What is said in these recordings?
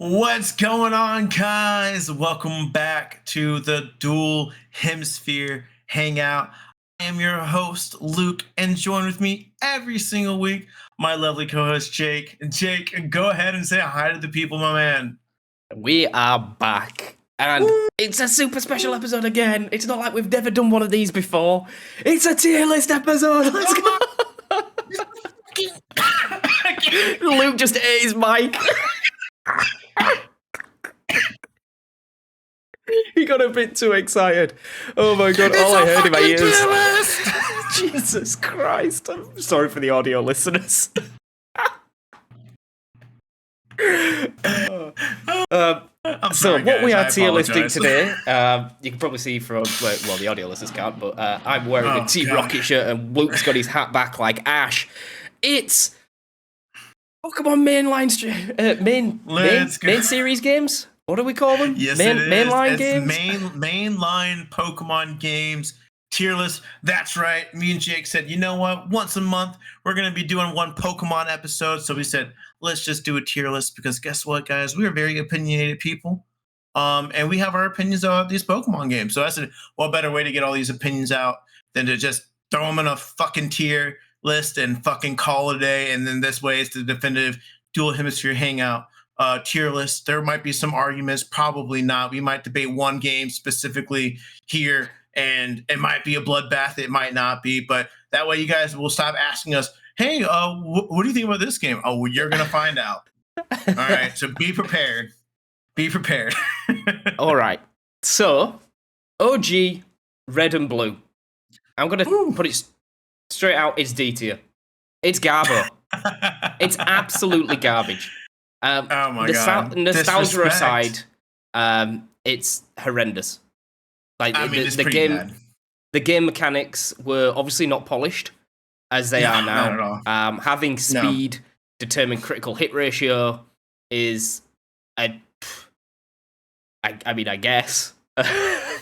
What's going on, guys? Welcome back to the Dual Hemisphere Hangout. I am your host, Luke, and join with me every single week, my lovely co-host, Jake. Jake, go ahead and say hi to the people, my man. We are back. And it's a super special episode again. It's not like we've never done one of these before. It's a tier list episode. Let's go. Luke just ate his mic. He got a bit too excited. Oh my god, all I heard in my ears. Jesus Christ. I'm sorry for the audio listeners. So what we are tier listing today, you can probably see from, well, the audio listeners can't, but I'm wearing a Team Rocket shirt and Luke's got his hat back like Ash. It's Pokémon main series games. What do we call them? Yes, mainline games. Mainline Pokemon games. Tier list. That's right. Me and Jake said, you know what? Once a month, we're going to be doing one Pokemon episode. So we said, let's just do a tier list because guess what, guys? We are very opinionated people. And we have our opinions about these Pokemon games. So I said, what better way to get all these opinions out than to just throw them in a fucking tier list and fucking call it a day. And then this way it's the definitive Dual Hemisphere Hangout tier list. There might be some arguments, probably not. We might debate one game specifically here, and it might be a bloodbath. It might not be, but that way you guys will stop asking us, hey, what do you think about this game? Oh, well, you're going to find out. All right, so be prepared. Be prepared. All right. So, OG, red and blue. I'm going to put it straight out. It's D tier. It's garbo. It's absolutely garbage. Oh my god! Nostalgia aside, it's horrendous. Like it's the pretty game, bad. The game mechanics were obviously not polished as they are now. Not at all. Having speed determine critical hit ratio is I guess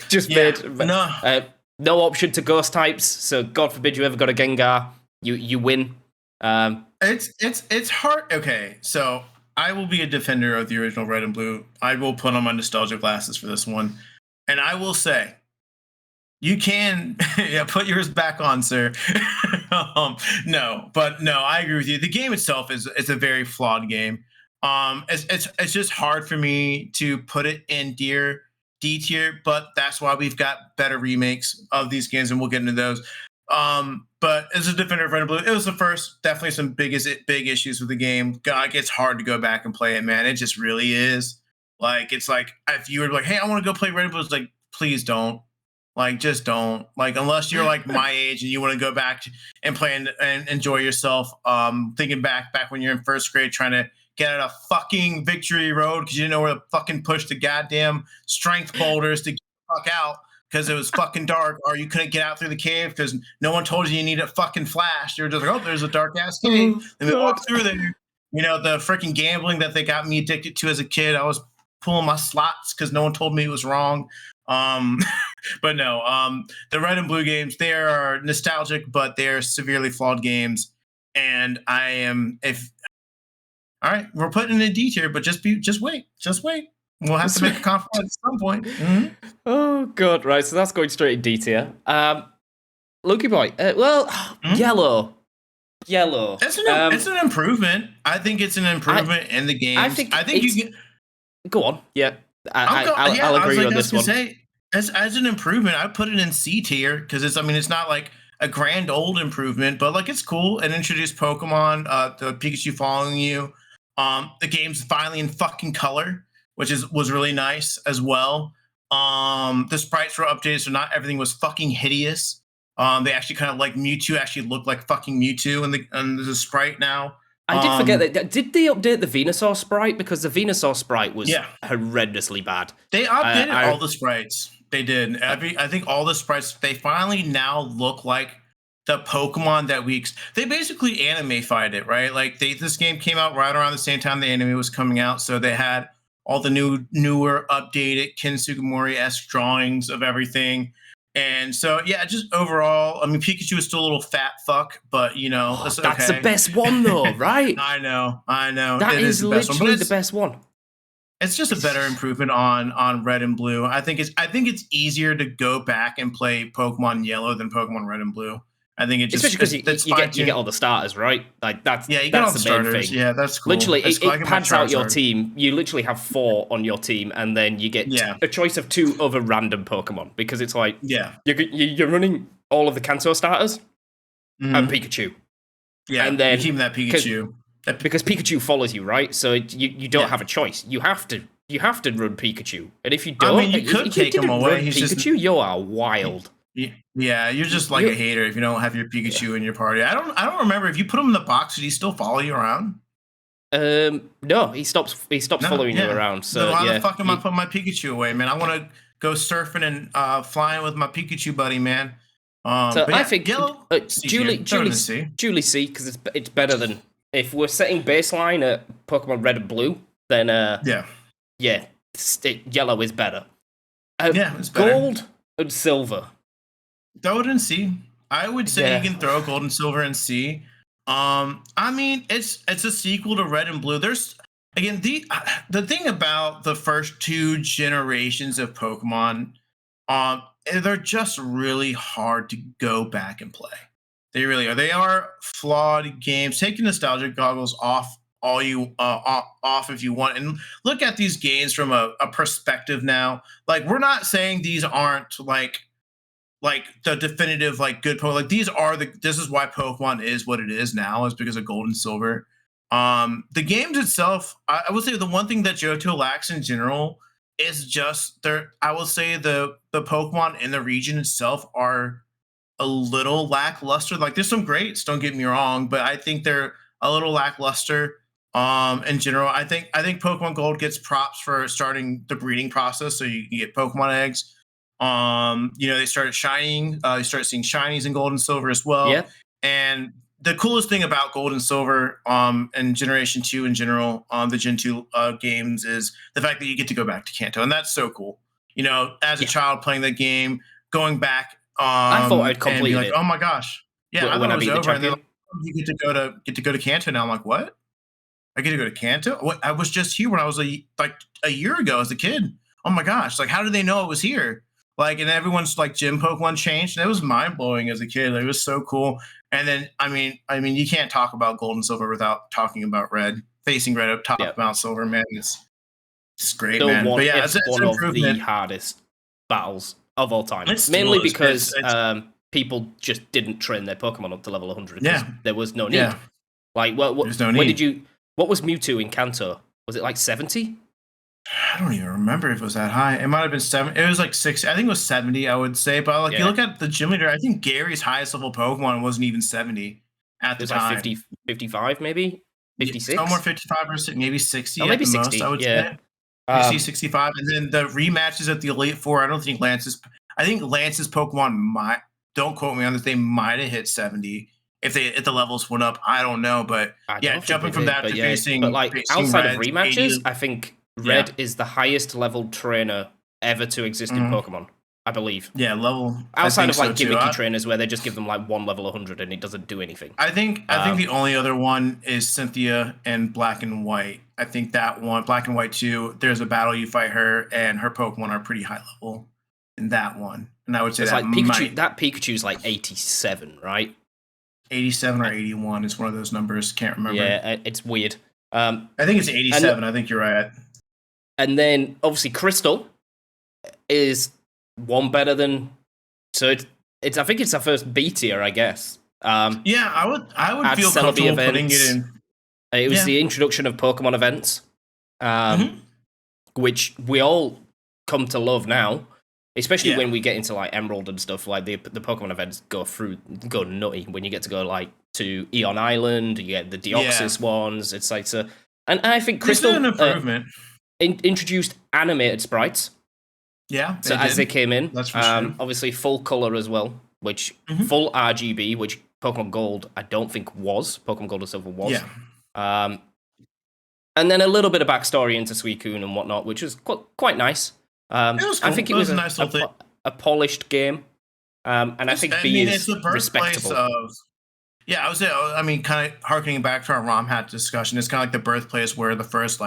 just made no option to ghost types. So God forbid you ever got a Gengar, you win. It's hard. Okay, so I will be a defender of the original Red and Blue. I will put on my nostalgia glasses for this one, and I will say, you can put yours back on, sir. No, I agree with you. The game itself is a very flawed game. It's just hard for me to put it in D tier, but that's why we've got better remakes of these games, and we'll get into those. But as a defender of Red and Blue, it was the first. Definitely some big issues with the game. God, it's hard to go back and play it, man. It just really is. Like, it's like if you were like, "Hey, I want to go play Red and Blue," it's like, please don't. Like, just don't. Like, unless you're like my age and you want to go back and play and enjoy yourself. Thinking back when you're in first grade, trying to get out of fucking Victory Road because you didn't know where to fucking push the goddamn strength boulders to get the fuck out. Because it was fucking dark, or you couldn't get out through the cave because no one told you need a fucking flash. You were just like, oh, there's a dark ass cave. And we walked through there. You know, the freaking gambling that they got me addicted to as a kid. I was pulling my slots because no one told me it was wrong. But no, the Red and Blue games, they are nostalgic, but they're severely flawed games. And all right, we're putting in a D tier, but just wait. We'll have to make a compromise at some point. Mm-hmm. Oh god, right. So that's going straight in D tier. Lukey boy. Yellow. It's an improvement. I think it's an improvement in the game. I think you can go on. Yeah, I'll agree on this one. As an improvement, I put it in C tier because it's not like a grand old improvement, but like it's cool and introduced Pokemon, the Pikachu following you. The game's finally in fucking color, which was really nice as well. The sprites were updated, so not everything was fucking hideous. They actually kind of like Mewtwo actually looked like fucking Mewtwo in the sprite now. I did forget that. Did they update the Venusaur sprite? Because the Venusaur sprite was horrendously bad. They updated all the sprites. They did. I think all the sprites, they finally now look like the Pokemon that they basically anime-fied it, right? Like this game came out right around the same time the anime was coming out, so they had all the newer, updated Ken Sugimori-esque drawings of everything. And so, yeah, just overall, I mean, Pikachu is still a little fat fuck, but, that's the best one, though, right? I know. That is literally the best one. it's just a better improvement on Red and Blue. I think it's easier to go back and play Pokemon Yellow than Pokemon Red and Blue. I think it just especially because you get all the starters, right? Like that's you get all the the main starters. thing. Yeah, that's cool. Literally, it's cool. it pads out your team. You literally have 4 on your team, and then you get a choice of 2 other random Pokemon because it's like you're running all of the Kanto starters and Pikachu. Yeah, and then you're keeping that Pikachu because Pikachu follows you, right? So you don't have a choice. You have to run Pikachu, and if you don't, I mean, you could take him away. He's Pikachu, just, you are wild. Yeah, you're just like a hater if you don't have your Pikachu in your party. I don't remember if you put him in the box. Did he still follow you around? No, he stops following you around. So why the fuck am I putting my Pikachu away, man? I want to go surfing and flying with my Pikachu buddy, man. So I think Yellow, Julie C, because it's better than if we're setting baseline at Pokemon Red and Blue, then Yellow is better. It's better. Gold and Silver. Throw it in C. I would say you can throw Gold and Silver in C. I mean, it's a sequel to Red and Blue. There's again the thing about the first 2 generations of Pokemon, they're just really hard to go back and play. They really are. They are flawed games. Take your nostalgic goggles off off if you want, and look at these games from a perspective now. Like, we're not saying these aren't like the definitive good Pokemon. Like, this is why Pokemon is what it is now, is because of Gold and Silver. The games itself, I would say the one thing that Johto lacks in general is just I will say the Pokemon in the region itself are a little lackluster. Like, there's some greats, don't get me wrong, but I think they're a little lackluster. In general, I think Pokemon Gold gets props for starting the breeding process, so you can get Pokemon eggs. They started shining. You start seeing shinies in Gold and Silver as well. Yeah. And the coolest thing about Gold and Silver, and Generation 2 in general, the Gen 2 games, is the fact that you get to go back to Kanto, and that's so cool. As a child playing the game, going back. I thought I'd complete it. Oh my gosh! Yeah, I thought it was over, and then you get to go to Kanto now. I'm like, what? I get to go to Kanto? What? I was just here when I was a year ago as a kid. Oh my gosh! Like, how did they know it was here? Like, and everyone's gym Pokemon changed, and it was mind blowing as a kid. Like, it was so cool. And then, I mean, you can't talk about Gold and Silver without talking about Red. Facing Red up top of Mount Silver, man, it's great, Still man. But yeah, it's one of the hardest battles of all time. Mainly because people just didn't train their Pokemon up to level 100. Yeah, there was no need. Yeah. Like, what was Mewtwo in Kanto? Was it 70? I don't even remember if it was that high. It might have been 7. It was 60. I think it was 70, I would say. But you look at the gym leader, I think Gary's highest level Pokemon wasn't even 70 at the time. 50, 55 maybe? 56? Somewhere 55 or maybe 60 at maybe the 60, most, I would say. 65. And then the rematches at the Elite Four, I think Lance's Pokemon might, don't quote me on this, they might have hit 70. If the levels went up, I don't know. But jumping from that to facing outside of rematches, I think Red is the highest leveled trainer ever to exist in Pokemon, I believe. Yeah, level outside of gimmicky trainers where they just give them 1 level 100 and it doesn't do anything. I think the only other one is Cynthia and Black and White. I think that one, Black and White 2, there's a battle you fight her and her Pokemon are pretty high level in that one. And I would say that Pikachu's 87, right? 87 or 81 is one of those numbers. Can't remember. Yeah, it's weird. I think it's 87. I think you're right. And then obviously Crystal is one better than. So it's I think it's our first B tier, I guess. Yeah, I would feel comfortable putting it in. It was the introduction of Pokemon events, which we all come to love now. Especially when we get into Emerald and stuff, the Pokemon events go nutty when you get to go to Eon Island, you get the Deoxys ones. It's so, and I think Crystal an improvement. Introduced animated sprites. Yeah, so as they came in, that's for sure. Obviously full color as well, which full RGB, which Pokemon Gold I don't think was. Pokemon Gold and Silver was. Yeah. And then a little bit of backstory into Suicune and whatnot, which was quite nice. It was cool. I think it was a nice little thing. A polished game, and I think B is respectable. I would say, kind of harkening back to our ROM hat discussion, it's kind of the birthplace where the first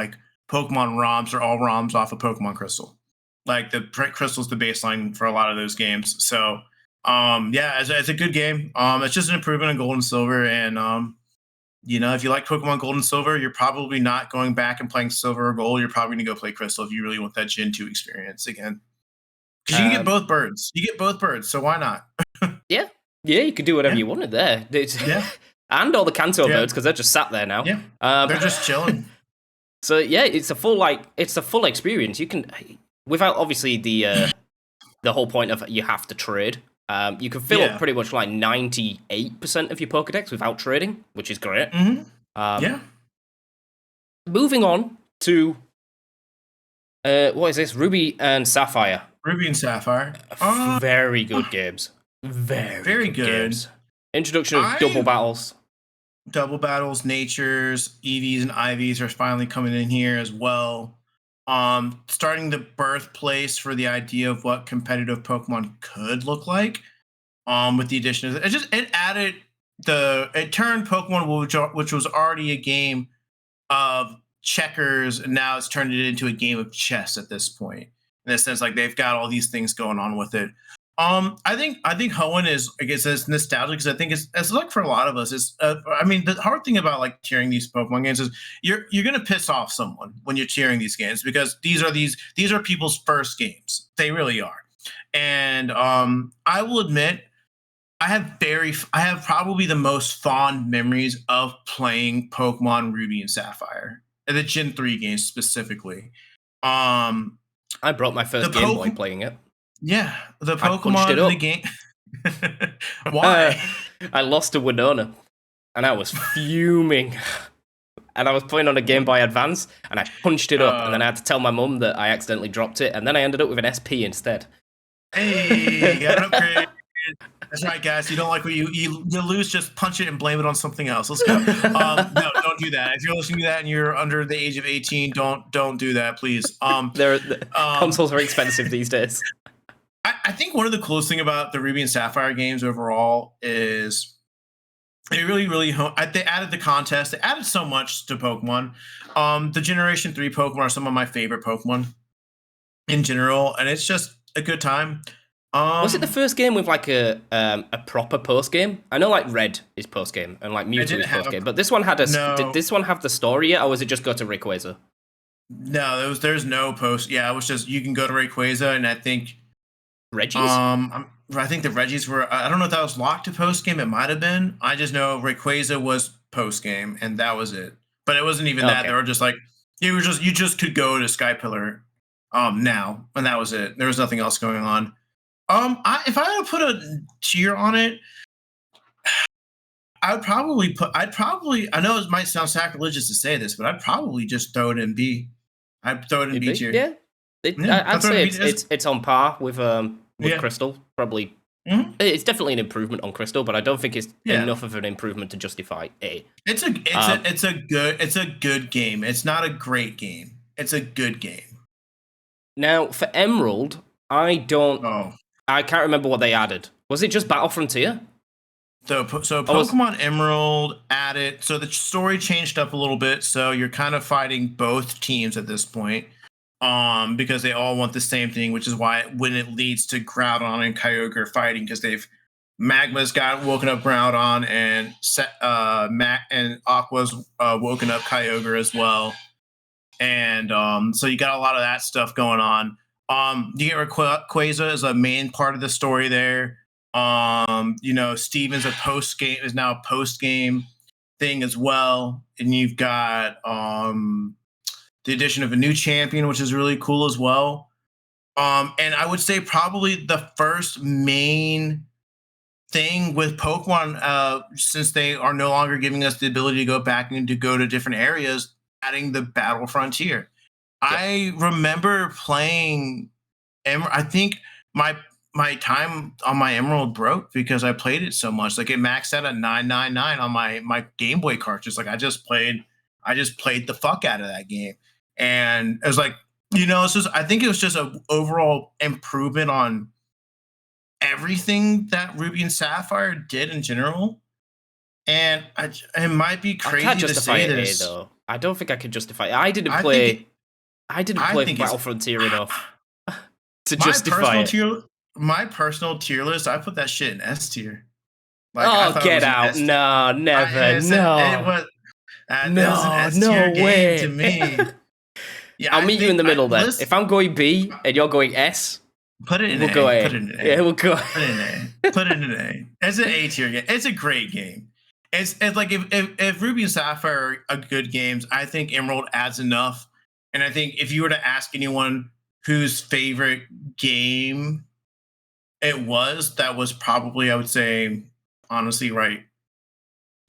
Pokemon ROMs are all ROMs off of Pokemon Crystal. Like the Crystal's the baseline for a lot of those games. So yeah, as a good game. It's just an improvement on Gold and Silver, and if you like Pokemon Gold and Silver, you're probably not going back and playing Silver or Gold. You're probably gonna go play Crystal if you really want that Gen 2 experience again. Because you can get both birds. You get both birds, so why not? Yeah, you could do whatever you wanted there. Yeah. And all the Kanto birds, because they're just sat there now. Yeah. They're just chilling. So yeah, it's a full experience. You can, without obviously the whole point of you have to trade. You can fill up pretty much like 98% of your Pokedex without trading, which is great. Yeah. Moving on to what is this? Ruby and Sapphire. Ruby and Sapphire. Very good games. Very good games. Introduction of double battles. Double battles, natures, EVs and IVs are finally coming in here as well. Starting the birthplace for the idea of what competitive Pokemon could look like. With the addition of it turned Pokemon, which was already a game of checkers, and now it's turned it into a game of chess at this point. In a sense, like they've got all these things going on with it. I think Hoenn is, I guess, as nostalgic as I think it's like for a lot of us. The hard thing about like tiering these Pokemon games is you're gonna piss off someone when you're tiering these games, because these are people's first games. They really are. And I will admit, I have probably the most fond memories of playing Pokemon Ruby and Sapphire, the Gen 3 games specifically. I broke my first Game Boy playing it. Yeah, the Pokemon in the game. Why? I lost to Winona, and I was fuming. And I was playing on a Game Boy Advance, and I punched it up, and then I had to tell my mum that I accidentally dropped it, and then I ended up with an SP instead. Hey, you got an upgrade. That's right, guys. You don't like what you lose, just punch it and blame it on something else. Let's go. No, don't do that. If you're listening to that and you're under the age of 18, don't do that, please. Consoles are expensive these days. I think one of the coolest thing about the Ruby and Sapphire games overall is they really, they added the contest. They added so much to Pokemon. The Generation 3 Pokemon are some of my favorite Pokemon in general, and it's just a good time. Was it the first game with like a proper post game? I know like Red is post game and like Mewtwo is post game, but this one had did this one have the story yet, or was it just go to Rayquaza? No, there's no post. Yeah, it was just you can go to Rayquaza, and I think Regis. I think the Regis were. I don't know if that was locked to post game. It might have been. I just know Rayquaza was post game, and that was it. But it wasn't even that. They were just like you just could go to Skypillar now, and that was it. There was nothing else going on. If I had to put a tier on it, I know it might sound sacrilegious to say this, but I'd probably just throw it in B. I'd throw it in B tier. Yeah. I'd say it's on par with Crystal, probably. Mm-hmm. It's definitely an improvement on Crystal, but I don't think it's enough of an improvement to justify A. It's a good game. It's not a great game. It's a good game. Now for Emerald, I can't remember what they added. Was it just Battle Frontier? So Pokemon Emerald added, so the story changed up a little bit. So you're kind of fighting both teams at this point, because they all want the same thing, which is why when it leads to Groudon and Kyogre fighting, because Magma's got woken up Groudon, and and Aqua's woken up Kyogre as well, and so you got a lot of that stuff going on. You get Rayquaza as a main part of the story there. Steven's is now a post game thing as well, and you've got the addition of a new champion, which is really cool as well. And I would say probably the first main thing with Pokemon, since they are no longer giving us the ability to go back and to go to different areas, adding the Battle Frontier. I remember playing I think my time on my Emerald broke because I played it so much. Like it maxed out at 999 on my Game Boy cartridge. Like I just played the fuck out of that game. And it was like, I think it was just an overall improvement on everything that Ruby and Sapphire did in general. And it might be crazy to say this. Though. I don't think I could justify it. I didn't play I didn't I play think it's Battle Frontier enough to my justify personal it. tier. My personal tier list. I put that shit in S tier. Like I Oh, thought it get was an out! S. No, never, It no, was. It was an no, S no tier game to way. me. Yeah, I'll I meet you in think the I middle then. list If I'm going B and you're going S, put it in we'll go A. Put A. it in Yeah, A. we'll go. Put it in A. Put it in A. It's an A tier game. It's a great game. It's like if Ruby and Sapphire are good games, I think Emerald adds enough. And I think if you were to ask anyone whose favorite game it was, that was probably, I would say, honestly, right,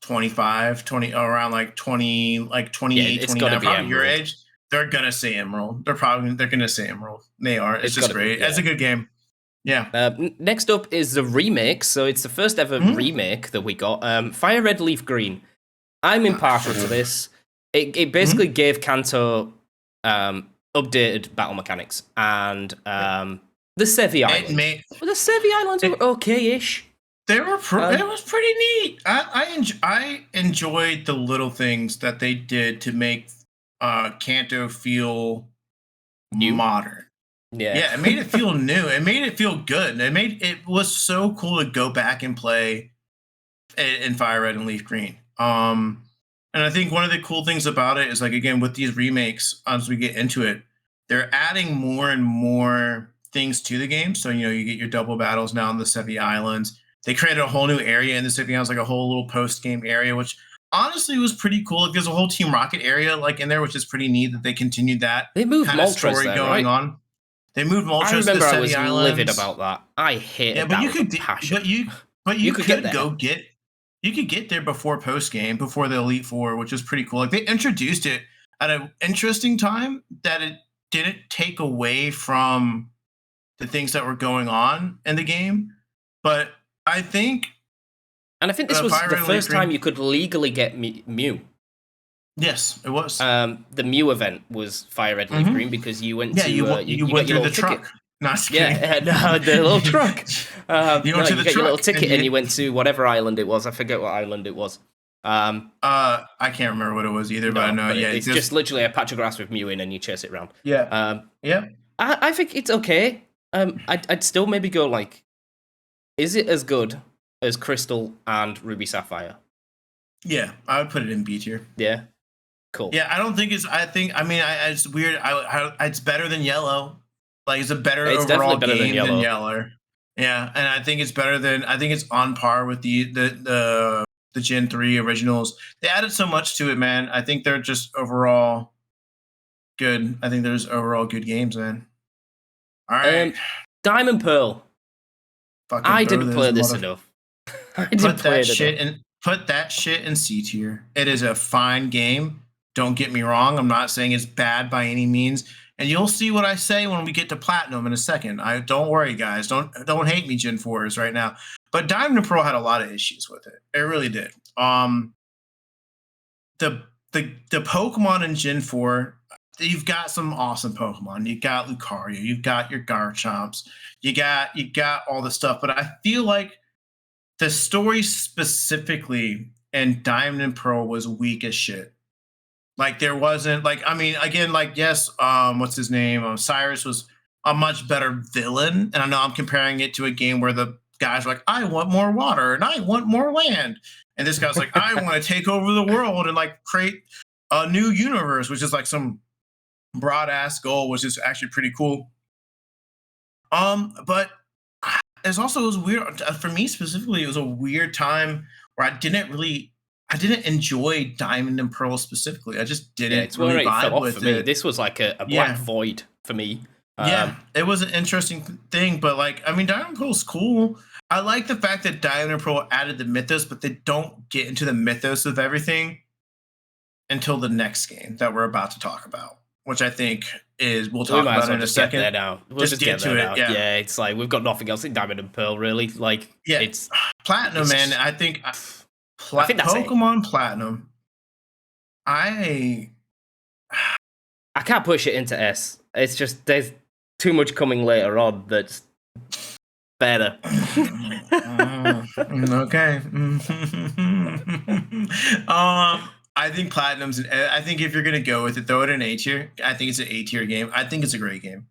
25, 20, around like 20, like Yeah, 28, it's got to 29, be probably your Emerald. age, they're gonna say Emerald. They're gonna say Emerald. They are. It's It's got just to be. great. Yeah. It's a good game. Yeah. Next up is the remake. So it's the first ever Mhm. remake that we got. Fire Red Leaf Green. I'm impartial to this. It basically Mhm. gave Kanto updated battle mechanics and the Sevi It Islands. made Well, the Sevi Islands were it, okay-ish. they were Um, it was pretty neat. I enjoyed the little things that they did to make Kanto feel New. modern. Yeah. Yeah, it made it feel new. It made it feel good. It was so cool to go back and play in Fire Red and Leaf Green. And I think one of the cool things about it is like again with these remakes, as we get into it, they're adding more and more things to the game. So you get your double battles now in the Sevi Islands. They created a whole new area in the Sevi Islands, like a whole little post game area, which honestly was pretty cool. There's a whole Team Rocket area like in there, which is pretty neat that they continued that They moved kind of Moltres story there, going right? on. They moved I Moltres to the remember I Sevi was livid Islands. about that. I Yeah, hated but that you with a could, passion. but You you could get could there. you could get there before post game, before the Elite Four, which is pretty cool. Like they introduced it at an interesting time that it didn't take away from the things that were going on in the game. But I think And I think this was Fire the Red and Leaf first time Green. you could legally get Mew. Yes, it was. The Mew event was Fire Red Leaf Mhm. Green because you went Yeah, to you you went got your through the little ticket. truck. No, just kidding. Yeah, no, the little truck. You No, went to you the got your little truck ticket and you went to whatever island it was. I forget what island it was. I can't remember what it was either, but I No, know. but Yeah, it's just literally a patch of grass with Mew in, and you chase it around. yeah, yeah. I think it's okay. I'd still maybe go like, is it as good as Crystal and Ruby Sapphire? Yeah, I would put it in B tier. Yeah, cool. Yeah, I don't think it's. I mean, it's weird. It's better than Yellow. Like, it's a better It's overall definitely better than game than Yellow. Yellow. Yeah, and I think it's better than. I think it's on par with the Gen 3 originals. They added so much to it, man. I think they're just overall good. I think there's overall good games, man. All right, Diamond Pearl. fucking I throw didn't play this mother- enough. I didn't play it enough. Put that shit in C tier. It is a fine game. Don't get me wrong. I'm not saying it's bad by any means. And you'll see what I say when we get to platinum in a second. I don't worry, guys. Don't hate me, Gen 4s right now. But Diamond and Pearl had a lot of issues with it. It really did. The Pokemon in Gen 4, you've got some awesome Pokemon. You got Lucario, you've got your Garchomps, you got all the stuff. But I feel like the story specifically in Diamond and Pearl was weak as shit. Like there wasn't like I mean again like yes what's his name Cyrus was a much better villain, and I know I'm comparing it to a game where the guys are like I want more water and I want more land, and this guy's like I want to take over the world and like create a new universe, which is like some broad ass goal, which is actually pretty cool. But it was weird for me specifically. It was a weird time where I didn't enjoy Diamond and Pearl specifically. I just didn't It's where it fell vibe off with for me. it. This was like a black void for me. Yeah, it was an interesting thing, but like I mean, Diamond and Pearl's cool. I like the fact that Diamond and Pearl added the mythos, but they don't get into the mythos of everything until the next game that we're about to talk about, which I think we'll talk about in a second. Get there now. We'll just get to it. Yeah, it's like we've got nothing else in Diamond and Pearl, really. Like, yeah, it's Platinum, man. I think that's Pokemon Platinum. I can't push it into S. It's just there's too much coming later on that's better. Okay. I think Platinum's. I think if you're gonna go with it, throw it in A tier. I think it's an A tier game. I think it's a great game.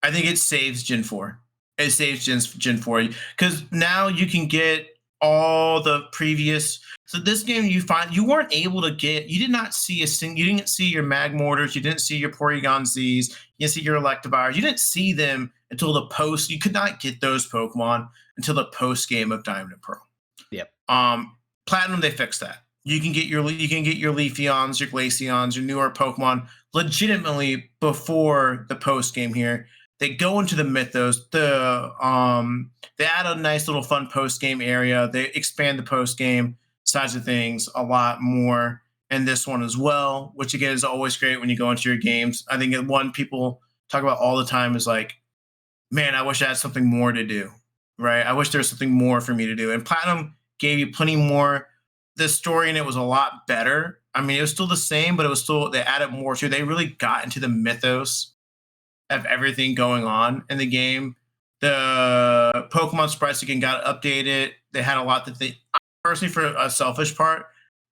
I think it saves Gen 4. It saves Gen 4 because now you can get all the previous. So this game you weren't able to get. You did not see you didn't see your Magmortars. You didn't see your Porygon Z's. You didn't see your Electivires. You didn't see them until the post. You could not get those Pokemon until the post game of Diamond and Pearl. Yep. Platinum, they fixed that. You can get your Leafeons, your Glaceons, your newer Pokemon legitimately before the post game here. They go into the mythos. They add a nice little fun post game area. They expand the post game sides of things a lot more in this one as well, which again is always great when you go into your games. I think one people talk about all the time is like, man, I wish I had something more to do, right? I wish there was something more for me to do. And Platinum gave you plenty more. The story in it was a lot better. I mean, it was still the same, but it was still, they added more to it. They really got into the mythos of everything going on in the game. The Pokemon sprites again got updated. They had a lot that they, personally, for a selfish part,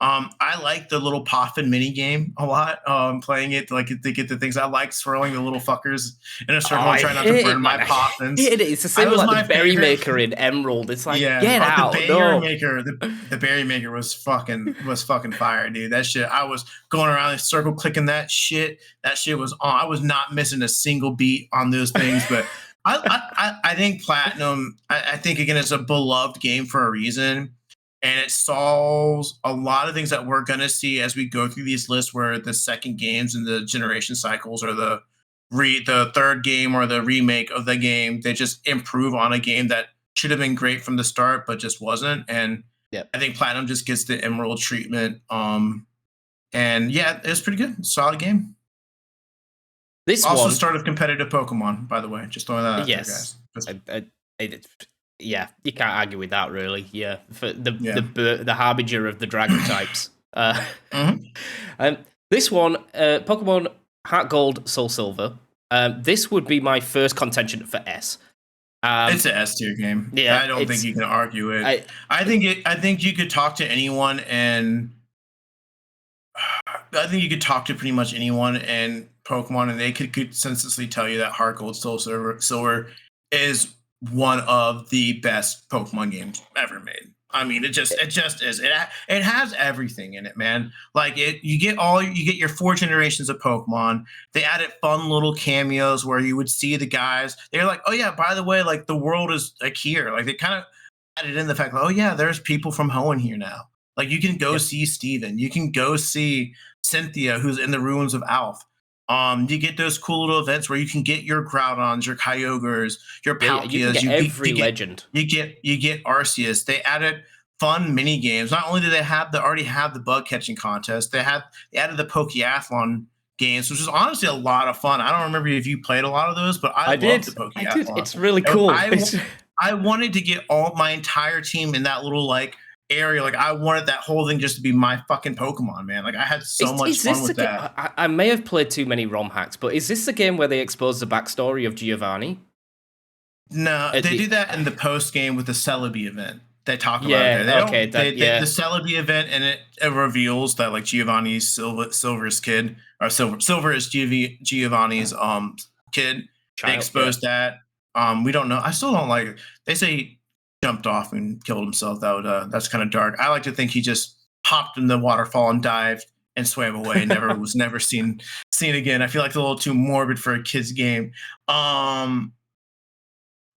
I like the little Poffin mini game a lot. Playing it like to get the things. I like swirling the little fuckers in a circle and trying not to burn my Poffins. It's the same with like the Berry Maker in Emerald. It's like, get out. The Berry Maker, the Berry Maker was fucking fire, dude. That shit. I was going around in a circle clicking that shit. That shit was on. I was not missing a single beat on those things, but I think Platinum. I think again, it's a beloved game for a reason. And it solves a lot of things that we're going to see as we go through these lists where the second games in the generation cycles or the third game or the remake of the game, they just improve on a game that should have been great from the start, but just wasn't. And I think Platinum just gets the Emerald treatment. And yeah, it was pretty good. Solid game. This also start of competitive Pokemon, by the way. Just throwing that out there, guys. Yeah, you can't argue with that, really. Yeah, for the harbinger of the dragon types. This one, Pokemon Heart Gold, Soul Silver. This would be my first contention for S. It's an S tier game. Yeah, I don't think you can argue it. I think you could talk to anyone, and I think you could talk to pretty much anyone in Pokemon, and they could consensusly tell you that Heart Gold, Soul Silver is one of the best Pokemon games ever made. I mean, it just is. It has everything in it, man. Like you get your 4 generations of Pokemon. They added fun little cameos where you would see the guys. They're like, oh yeah, by the way, like the world is like here. Like they kind of added in the fact, like, oh yeah, there's people from Hoenn here now. Like you can go see Steven. You can go see Cynthia, who's in the ruins of Alph. You get those cool little events where you can get your Groudons, your Kyogres, your Palkias. You get every legend. You get Arceus. They added fun mini games. Not only do they already have the bug catching contest, they added the Pokeathlon games, which is honestly a lot of fun. I don't remember if you played a lot of those, but I loved the Pokeathlon. I did. It's really cool. I wanted to get my entire team in that little like area. Like I wanted that whole thing just to be my fucking Pokemon, man. Like I had so much fun with that. I may have played too many ROM hacks, but is this the game where they expose the backstory of Giovanni? No, they do that in the post game with the Celebi event. They talk about it. The Celebi event, and it reveals that like Giovanni's Silver's kid, or Silver is Giovanni's kid. They exposed that. We don't know. I still don't like it. They say jumped off and killed himself. That's kind of dark. I like to think he just hopped in the waterfall and dived and swam away. And was never seen again. I feel like it's a little too morbid for a kid's game. And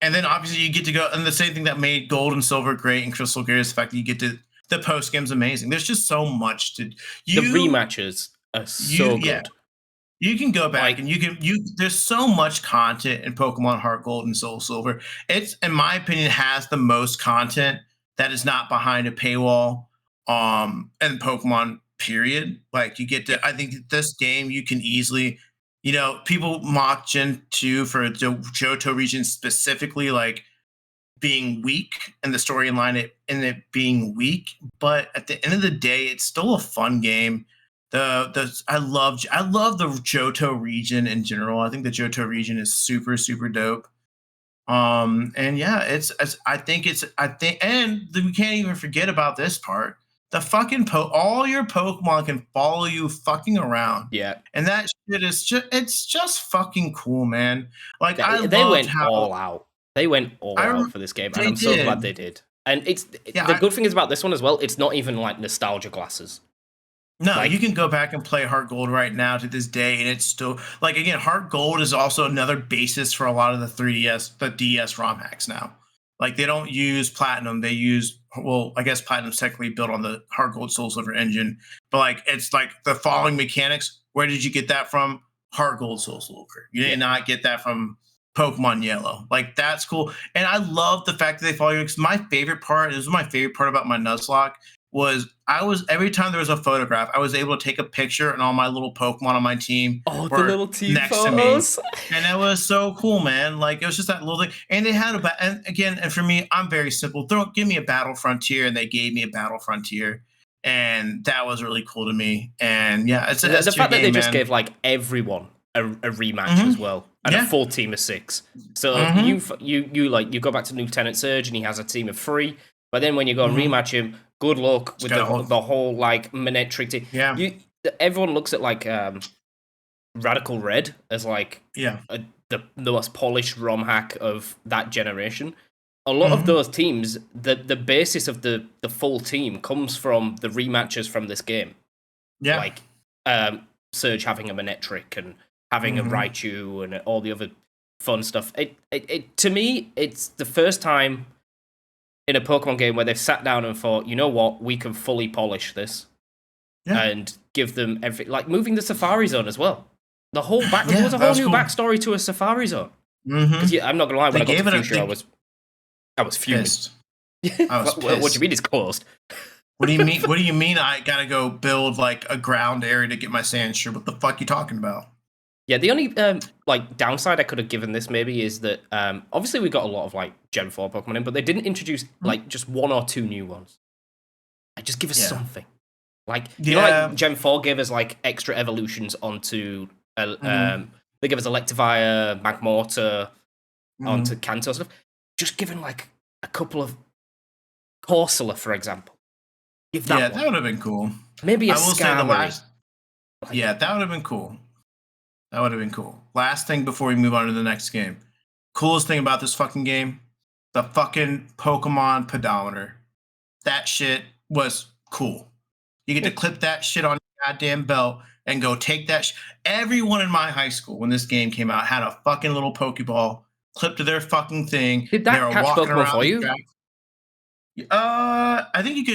then obviously you get to go, and the same thing that made Gold and Silver great and Crystal great is the fact that you get to the post game's amazing. There's just so much to the rematches are so good. Yeah. You can go back and there's so much content in Pokemon Heart Gold and Soul Silver. It's, in my opinion, has the most content that is not behind a paywall in Pokemon, period. Like you get to, I think this game you can easily, people mock Gen 2 for the Johto region specifically, like being weak and the storyline and it being weak. But at the end of the day, it's still a fun game. I love the Johto region in general. I think the Johto region is super, super dope. And yeah, and we can't even forget about this part. the fucking all your Pokemon can follow you fucking around. Yeah. And that shit is it's just fucking cool, man. Like I They loved went how all out. They went all out for this game, and they I'm so did. glad they did. And Yeah, the good thing is about this one as well, it's not even like nostalgia glasses. no, Like, you can go back and play Heart Gold right now to this day, and it's still like again, Heart Gold is also another basis for a lot of the 3DS, the DS ROM hacks now. Like they don't use Platinum, they use well, I guess Platinum's technically built on the Heart Gold Soul Silver engine, but like it's like the following mechanics. Where did you get that from? Heart Gold Soul Silver. You did not get that from Pokemon Yellow. Like that's cool, and I love the fact that they follow you. Because my favorite part, this is my favorite part about my Nuzlocke was I was every time there was a photograph, I was able to take a picture and all my little Pokemon on my team the were little team next photos. to me. And that was so cool, man. Like it was just that little thing. And they had and again, and for me, I'm very simple. Give me a Battle Frontier, and they gave me a Battle Frontier. And that was really cool to me. And yeah, it's the fact that they just man. gave like everyone a rematch as well, and a full team of 6. So you like you go back to Lieutenant Surge, and he has a team of 3. But then when you go and rematch him, good luck with the whole like Manectric team. Yeah. Everyone looks at like Radical Red as like the most polished ROM hack of that generation. A lot of those teams, the basis of the full team comes from the rematches from this game. Yeah. Like Surge having a Manectric and having a Raichu and all the other fun stuff. It to me, it's the first time in a Pokemon game where they've sat down and thought, you know what, we can fully polish this and give them everything. Like moving the Safari Zone as well. The whole there was a whole new backstory to a Safari Zone. Because I'm not gonna lie, when I got to Fuchsia, I was fuming. What do you mean it's closed? What do you mean? What do you mean? I gotta go build like a ground area to get my Sandshrew? What the fuck you talking about? Yeah, the only like downside I could have given this maybe is that obviously we got a lot of like Gen 4 Pokemon in, but they didn't introduce like just 1 or 2 new ones. Like just give us something. Like you know, like Gen 4 gave us like extra evolutions onto they give us Electivire, Magmortar, onto Kanto stuff. Just giving like a couple of Corsola, for example. Give that that would have been cool. Maybe a I will say the last. Like, that would have been cool. That would have been cool. Last thing before we move on to the next game. Coolest thing about this fucking game, the fucking Pokemon pedometer. That shit was cool. You get to clip that shit on your goddamn belt and go take that. Everyone in my high school when this game came out had a fucking little Pokeball clipped to their fucking thing. Did that catch Pokemon for you? I think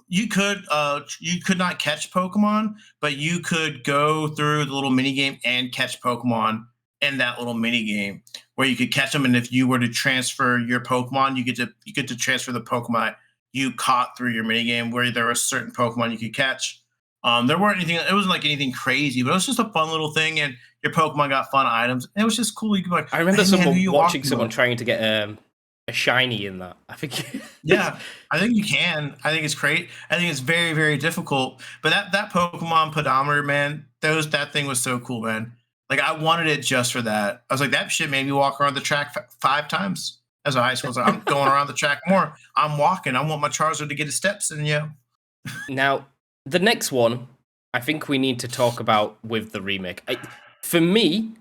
you could not catch Pokemon, but you could go through the little mini game and catch Pokemon in that little mini game where you could catch them. And if you were to transfer your Pokemon, you get to transfer the Pokemon you caught through your mini game where there were certain Pokemon you could catch. There weren't anything. It wasn't like anything crazy, but it was just a fun little thing. And your Pokemon got fun items. And it was just cool. You could be like, I remember watching someone trying to get a shiny in that. I think. Yeah, I think you can. I think it's great. I think it's very, very difficult. But that Pokemon pedometer, man, that thing was so cool, man. Like I wanted it just for that. I was like, that shit made me walk around the track 5 times as a high school. So I'm going around the track more. I'm walking. I want my Charizard to get his steps in. Yeah. Now the next one, I think we need to talk about with the remake. For me,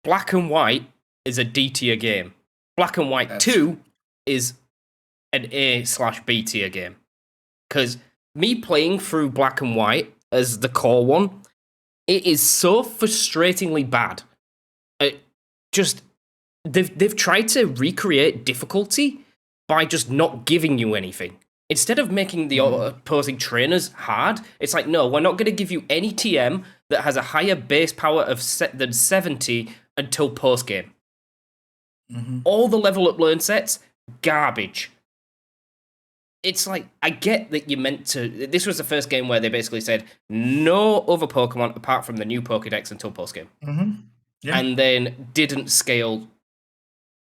Black and White is a D tier game. Black and White 2 is an A/B tier game. Because me playing through Black and White as the core one, it is so frustratingly bad. They've tried to recreate difficulty by just not giving you anything. Instead of making the opposing trainers hard, it's like, no, we're not going to give you any TM that has a higher base power than 70 until post-game. All the level up learn sets, garbage. It's like, I get that you meant to... This was the first game where they basically said, no other Pokemon apart from the new Pokédex until post-game. Yeah. And then didn't scale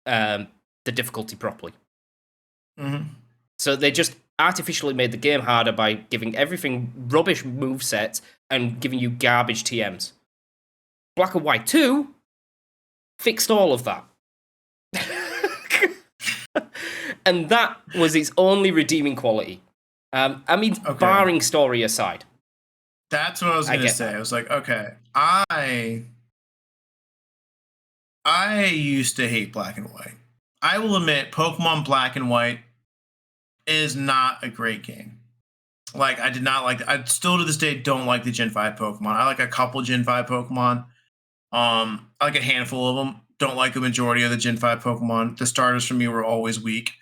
the difficulty properly. So they just artificially made the game harder by giving everything rubbish movesets and giving you garbage TMs. Black and White 2 fixed all of that. And that was its only redeeming quality. I mean, Okay. barring story aside. That's what I was gonna say. That. I was like, okay, I used to hate Black and White. I will admit, Pokemon Black and White is not a great game. Like, I did not like. I still to this day don't like the Gen 5 Pokemon. I like a couple Gen 5 Pokemon. I like a handful of them. Don't like the majority of the Gen 5 Pokemon. The starters for me were always weak.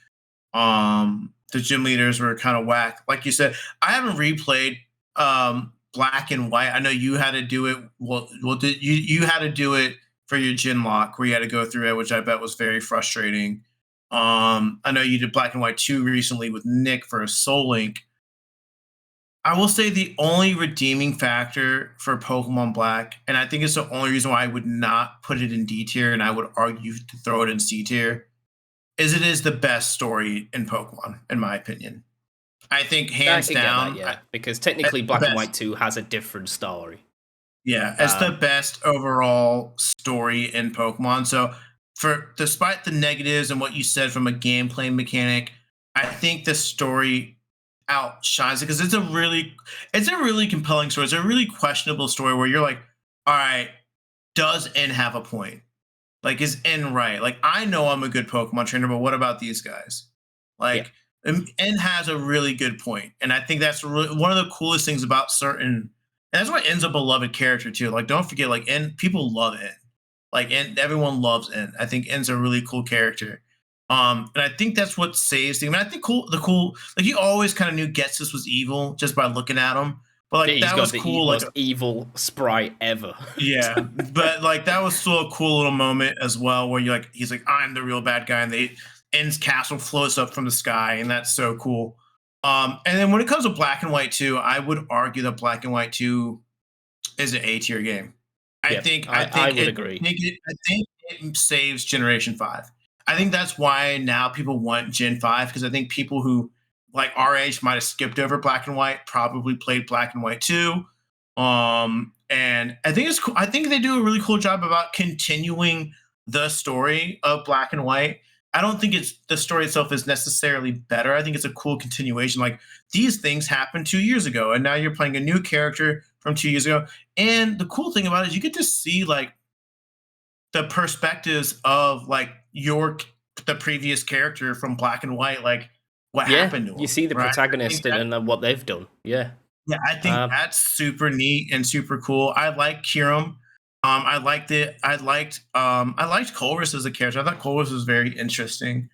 The gym leaders were kind of whack. Like you said, I haven't replayed Black and White. I know you had to do it. Well, did you had to do it for your gym lock where you had to go through it, which I bet was very frustrating. I know you did Black and White 2 recently with Nick for a Soul Link. I will say the only redeeming factor for Pokemon Black, and I think it's the only reason why I would not put it in D tier, and I would argue to throw it in C tier, is it is the best story in Pokemon, in my opinion. I think I hands can get that, down, yeah, because technically the Black and White best. 2 has a different story. Yeah, it's the best overall story in Pokemon. So, for despite the negatives and what you said from a gameplay mechanic, I think the story outshines it because it's a really compelling story. It's a really questionable story where you're like, all right, does N have a point? Like, is N right? Like, I know I'm a good Pokemon trainer, but what about these guys? Yeah. Like, N has a really good point, and I think that's really, one of the coolest things about certain. And that's why N's a beloved character too. Like, don't forget, like N, people love N. Like, N, everyone loves N. I think N's a really cool character. And I think that's what saves him. I mean, I think like you always kind of knew Getsus was evil just by looking at him, but Yeah, like he's that got was the cool. Like, most evil sprite ever. yeah, but like that was still a cool little moment as well, where you like he's like, I'm the real bad guy, and they N's castle floats up from the sky, and that's so cool. And then when it comes to Black and White 2, I would argue that Black and White 2 is an A tier game. Yeah, I would agree. I think it saves Generation 5. I think that's why now people want Gen 5, because I think people who like our age might have skipped over Black and White, probably played Black and White 2. And I think it's cool. I think they do a really cool job about continuing the story of Black and White. I don't think it's the story itself is necessarily better. I think it's a cool continuation. Like, these things happened 2 years ago, and now you're playing a new character from 2 years ago. And the cool thing about it is you get to see like the perspectives of like the previous character from Black and White, like what Yeah, happened to you him. see the Right? protagonist and what they've done. Yeah. Yeah, I think that's super neat and super cool. I like Kiram. I liked Colress as a character. I thought Colress was very interesting.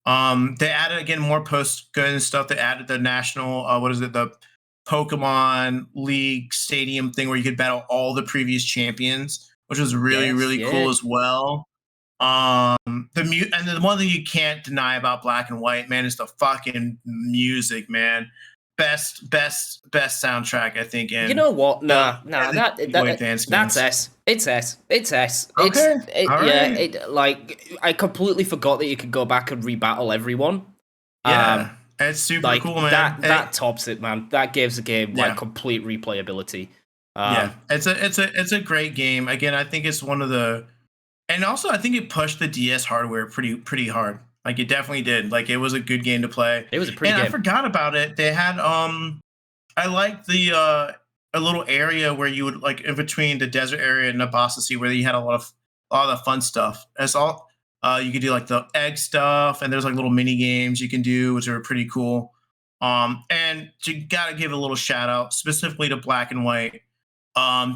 They added again more post gun stuff. They added the national what is it, the Pokemon League Stadium thing where you could battle all the previous champions, which was really, Yes, really yeah. cool as well. And the one thing you can't deny about Black and White, man, is the fucking music, man. Best soundtrack, I think. You In know what? the, That's S. It's S. It's S. Okay, all Yeah. right. Like I completely forgot that you could go back and rebattle everyone. Yeah, it's super Like cool, man. that tops it, man. That gives the game Yeah, like complete replayability. yeah. It's a great game. Again, I think it's one of the, and also I think it pushed the DS hardware pretty hard. Like, it definitely did. Like, it was a good game to play. It was a pretty And I game. forgot about it. They had I like the a little area where you would like in between the desert area and Nabasasi, where you had a lot of the fun stuff. It's all you could do like the egg stuff, and there's like little mini games you can do, which are pretty cool. And you gotta give a little shout out specifically to Black and White.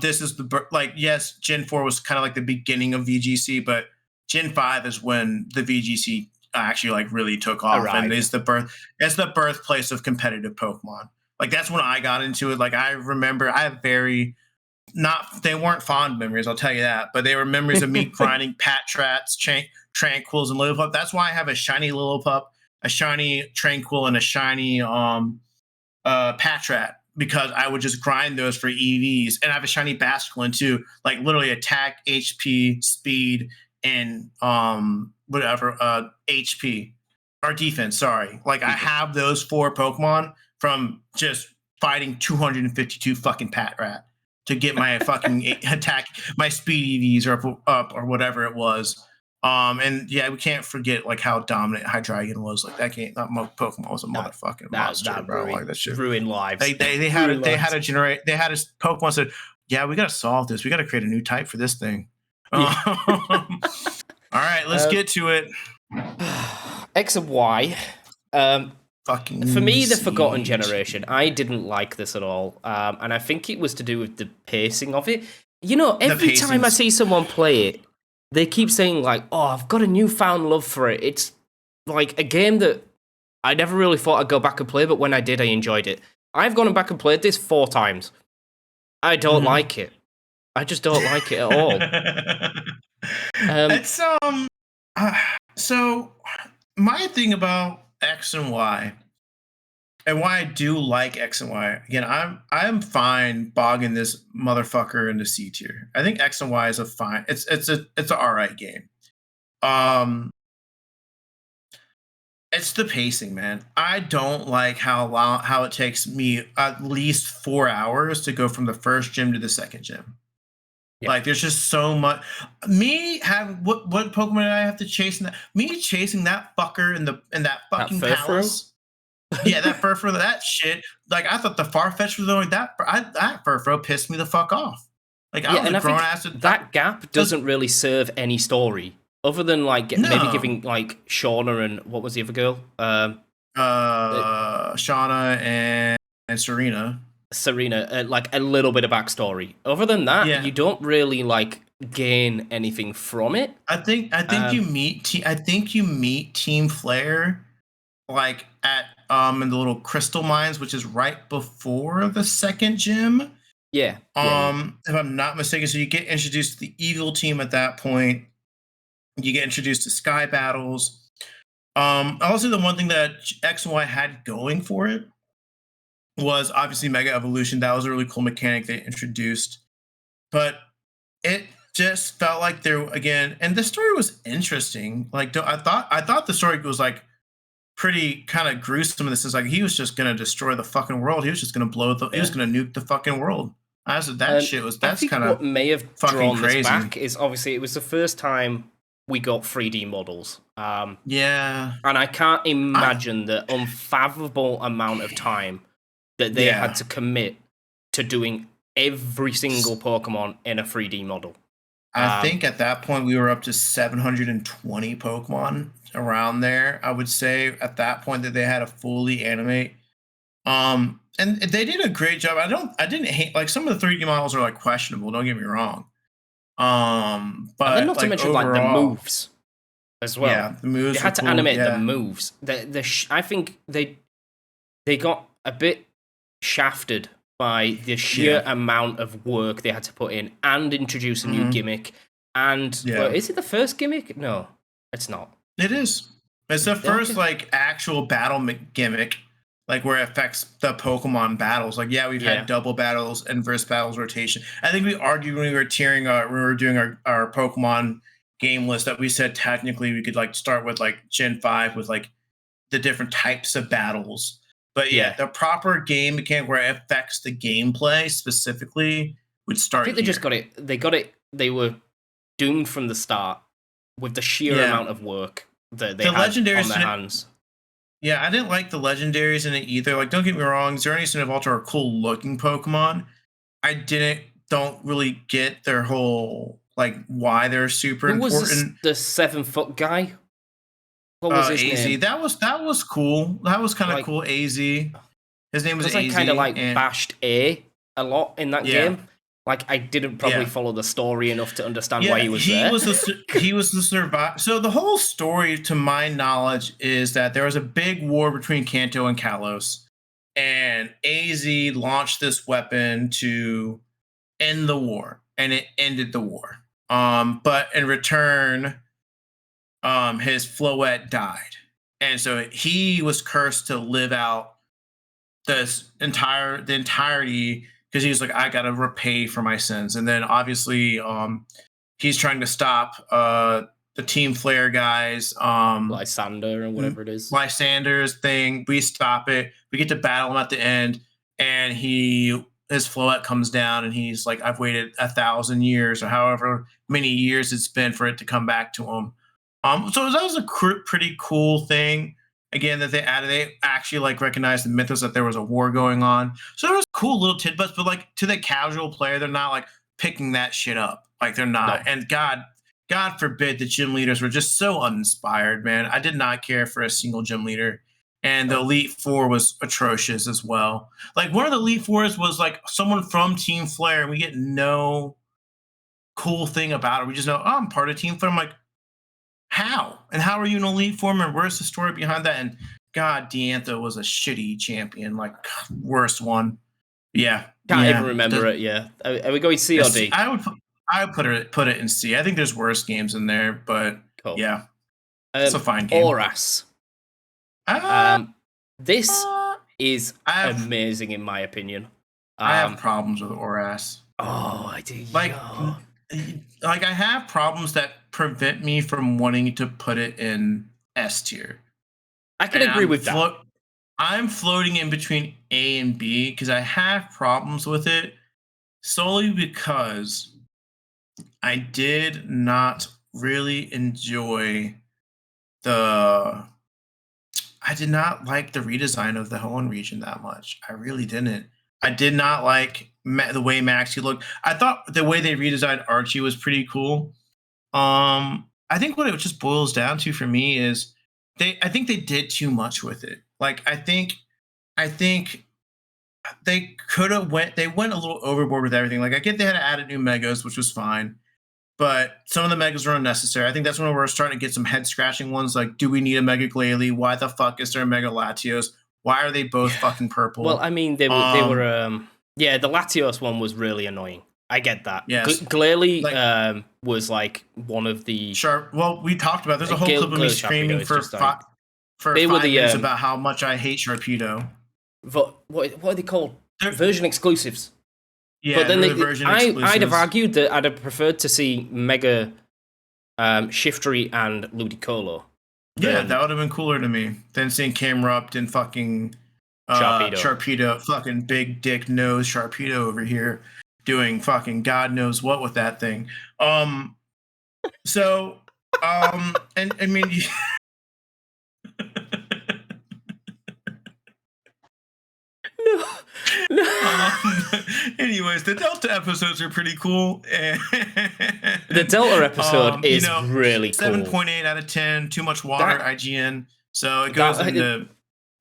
This is like, yes, Gen 4 was kind of like the beginning of VGC, but Gen 5 is when the VGC actually like really took off, and Arrived. it's the birthplace of competitive Pokemon. Like, that's when I got into it. Like, I remember I have very not they weren't fond memories, I'll tell you that, but they were memories of me grinding Patrats, Tranquils, and Lillipup. That's why I have a shiny Lillipup, a shiny Tranquil, and a shiny Patrat, because I would just grind those for EVs. And I have a shiny Basculin too, like literally attack, HP, speed, and whatever HP or defense. Sorry, like I have those 4 Pokemon from just fighting 252 fucking Patrat to get my fucking attack, my speed EVs up or whatever it was. And yeah, we can't forget like how dominant Hydreigon was. Like that game, that Pokemon was a motherfucking monster, bro. Like that shit. Ruined lives. They had to generate. They had a Pokemon said, "Yeah, we got to solve this. We got to create a new type for this thing." Yeah. All right, let's get to it. X and Y. Fucking for me, the Forgotten Generation. I didn't like this at all, and I think it was to do with the pacing of it. You know, every time I see someone play it, they keep saying like, "Oh, I've got a newfound love for it." It's like a game that I never really thought I'd go back and play, but when I did, I enjoyed it. I've gone back and played this 4 times. I don't like it. I just don't like it at all. It's so my thing about X and Y, and why I do like X and Y. Again, I'm fine bogging this motherfucker into C tier. I think X and Y is a fine. It's an alright game. It's the pacing, man. I don't like how it takes me at least 4 hours to go from the first gym to the second gym. Yeah. Like there's just so much. Me having what Pokemon did I have to chase? Me chasing that fucker in that fucking palace. Yeah, that Furfrou, that shit. Like I thought the Farfetch was only that Furfrou pissed me the fuck off. Like I was a grown ass. That gap doesn't really serve any story other than like maybe giving like Shauna and what was the other girl? Shauna and Serena. Like a little bit of backstory. Other than that, you don't really like gain anything from it. I think you meet Team Flare like at in the little crystal mines, which is right before the second gym. Yeah. If I'm not mistaken, so you get introduced to the Eagle team at that point. You get introduced to Sky Battles. Also, the one thing that X and Y had going for it was obviously Mega Evolution. That was a really cool mechanic they introduced. But it just felt like there again, and the story was interesting. Like I thought the story was like pretty kind of gruesome. This is like he was just gonna destroy the fucking world. He was just gonna he was gonna nuke the fucking world. I said that's kind of what may have drawn crazy. This back is obviously it was the first time we got 3D models. Yeah. And I can't imagine the unfathomable amount of time that they had to commit to doing every single Pokemon in a 3D model. I think at that point we were up to 720 Pokemon around there. I would say at that point that they had to fully animate. And they did a great job. I didn't hate like some of the 3D models are like questionable, don't get me wrong. But and then not like, to mention overall, like the moves as well. Yeah, the moves. They had to animate the moves. I think they got a bit shafted by the sheer amount of work they had to put in and introduce a new gimmick. And well, is it the first gimmick? No, it's not. It is. It's the first like actual battle gimmick, like where it affects the Pokemon battles. Like we've had double battles, inverse battles, rotation. I think we argued when we were doing our Pokemon game list that we said technically we could like start with like Gen 5 with like the different types of battles. But the proper game mechanic where it affects the gameplay specifically would start. I think they just got it. They got it. They were doomed from the start with the sheer amount of work that they had on their hands. Yeah, I didn't like the legendaries in it either. Like, don't get me wrong, Xerneas and Yveltal are cool looking Pokemon. I don't really get their whole like why they're super important. The 7-foot guy. What was his name? That was cool. That was kind of like, cool. AZ. His name was AZ. I kind of like bashed A lot in that game. Like I didn't probably follow the story enough to understand why he was there. He was the survivor. So the whole story, to my knowledge, is that there was a big war between Kanto and Kalos, and AZ launched this weapon to end the war, and it ended the war. But in return, his Floette died, and so he was cursed to live out the entirety. Because he was like, I gotta repay for my sins, and then obviously, he's trying to stop the Team Flare guys, Lysander or whatever it is, Lysander's thing. We stop it. We get to battle him at the end, and his Floette comes down, and he's like, I've waited 1,000 years or however many years it's been for it to come back to him. So that was a pretty cool thing. Again, that they added, they actually like recognized the mythos that there was a war going on. So there was cool little tidbits, but like to the casual player, they're not like picking that shit up. Like they're not. No. And God forbid the gym leaders were just so uninspired, man. I did not care for a single gym leader. And the Elite Four was atrocious as well. Like one of the Elite Fours was like someone from Team Flare, and we get no cool thing about it. We just know, oh, I'm part of Team Flare. I'm like, how? And how are you an Elite Four? And where's the story behind that? And God, Diantha was a shitty champion, like worst one. Yeah. Can't even remember it, yeah. Are we going C or D? I would put it in C. I think there's worse games in there, but cool. Yeah. It's a fine game. Oras. This is amazing in my opinion. I have problems with Oras. Oh, I do. Like I have problems that prevent me from wanting to put it in S tier. I can agree with that. I'm floating in between A and B because I have problems with it solely because I did not really enjoy I did not like the redesign of the Hoenn region that much. I really didn't. I did not like the way Maxie looked. I thought the way they redesigned Archie was pretty cool. I think what it just boils down to for me is I think they did too much with it. Like I think they went a little overboard with everything. Like I get they had to add new megas, which was fine. But some of the megas were unnecessary. I think that's when we're starting to get some head scratching ones. Like, do we need a Mega Glalie? Why the fuck is there a Mega Latios? Why are they both fucking purple? Well, I mean, they were yeah, the Latios one was really annoying. I get that. Yes. Glalie was like one of the sharp. Well, we talked about. There's a whole clip of me screaming for 5 minutes about how much I hate Sharpedo. What are they called? Version exclusives. Yeah, but then I'd have argued that I'd have preferred to see Mega Shiftry and Ludicolo. Yeah, that would have been cooler to me than seeing Camerupt and fucking Sharpedo, fucking big dick nose Sharpedo over here doing fucking God knows what with that thing. And I mean. Anyways, the Delta episodes are pretty cool. The Delta episode is really cool. 7.8 out of 10. Too much water, IGN. So it goes into.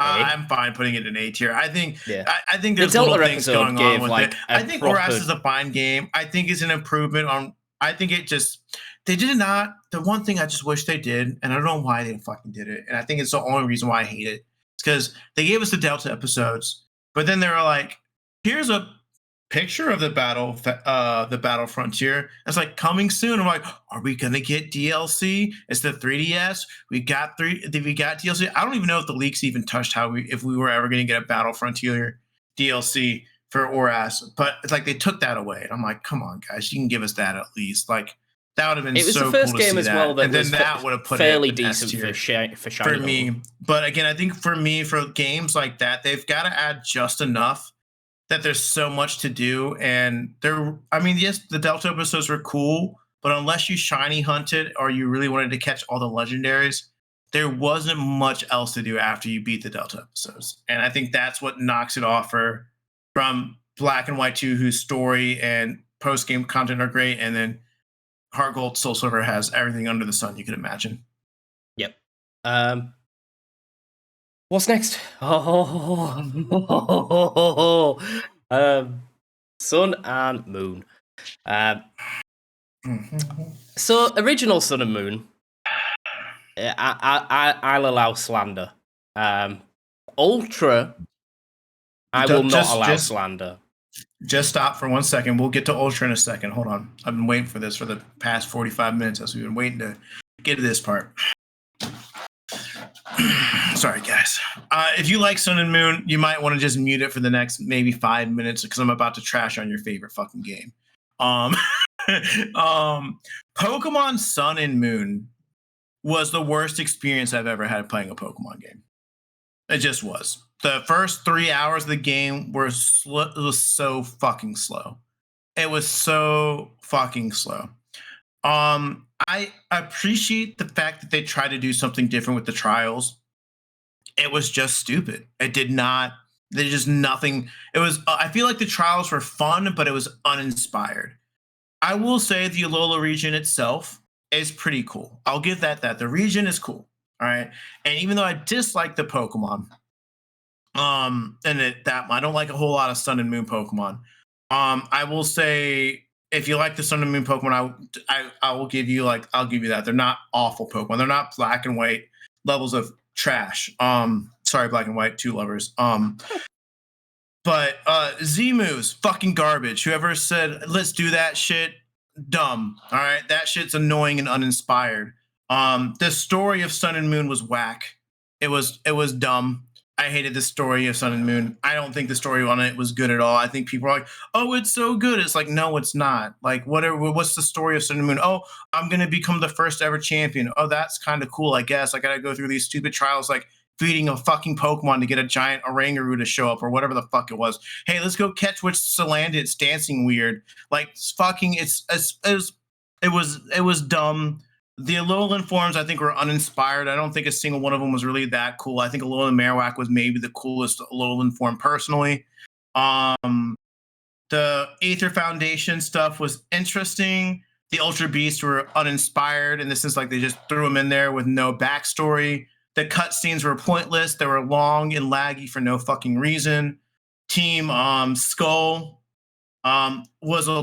I'm fine putting it in A tier. I think. Yeah. I think there's little things going on with it. I think Oras is a fine game. I think it's an improvement on. I think it just. They did not. The one thing I just wish they did, and I don't know why they fucking did it, and I think it's the only reason why I hate it. It's because they gave us the Delta episodes. But then they were like, "Here's a picture of the battle frontier." It's like coming soon. I'm like, "Are we gonna get DLC? It's the 3DS. We got DLC. I don't even know if the leaks even touched if we were ever gonna get a battle frontier DLC for Oras. But it's like they took that away. And I'm like, come on, guys, you can give us that at least. Like that would have been. It was so the first cool game to as see well that and was then that would have put fairly it decent for Shiny for me. But again, I think for me, for games like that, they've got to add just enough that there's so much to do. And yes, the Delta episodes were cool, but unless you shiny hunted or you really wanted to catch all the legendaries, there wasn't much else to do after you beat the Delta episodes. And I think that's what knocks it off from Black and White 2, whose story and post-game content are great, and then Heart Gold Soul Silver has everything under the sun you could imagine. Yep. What's next? Sun and Moon. So original Sun and Moon. I'll allow slander. Ultra. I will not allow slander. Just stop for 1 second. We'll get to Ultra in a second. Hold on. I've been waiting for this for the past 45 minutes as we've been waiting to get to this part. Sorry, guys. If you like Sun and Moon, you might want to just mute it for the next maybe 5 minutes because I'm about to trash on your favorite fucking game. Pokemon Sun and Moon was the worst experience I've ever had playing a Pokemon game. It just was. The first 3 hours of the game was so fucking slow. It was so fucking slow. I appreciate the fact that they tried to do something different with the trials. It was just stupid. It did not. There's just nothing. It was. I feel like the trials were fun, but it was uninspired. I will say the Alola region itself is pretty cool. I'll give that the region is cool. All right, and even though I dislike the Pokemon, and that I don't like a whole lot of Sun and Moon Pokemon. I will say if you like the Sun and Moon Pokemon, I will give you I'll give you that they're not awful Pokemon. They're not Black and White levels of trash. Sorry, Black and White 2 lovers. But Z-Moves, fucking garbage. Whoever said let's do that shit, dumb. All right, that shit's annoying and uninspired. The story of Sun and Moon was whack. It was dumb. I hated the story of Sun and Moon. I don't think the story on it was good at all. I think people are like, "Oh, it's so good." It's like, no, it's not. Like, what's the story of Sun and Moon? Oh, I'm gonna become the first ever champion. Oh, that's kind of cool, I guess. I gotta go through these stupid trials, like feeding a fucking Pokemon to get a giant Oranguru to show up or whatever the fuck it was. Hey, let's go catch which Salandit's dancing weird. Like, fucking, it was dumb. The Alolan forms, I think, were uninspired. I don't think a single one of them was really that cool. I think Alolan Marowak was maybe the coolest Alolan form personally. The Aether Foundation stuff was interesting. The Ultra Beasts were uninspired, and this is like they just threw them in there with no backstory. The cutscenes were pointless. They were long and laggy for no fucking reason. Team Skull was a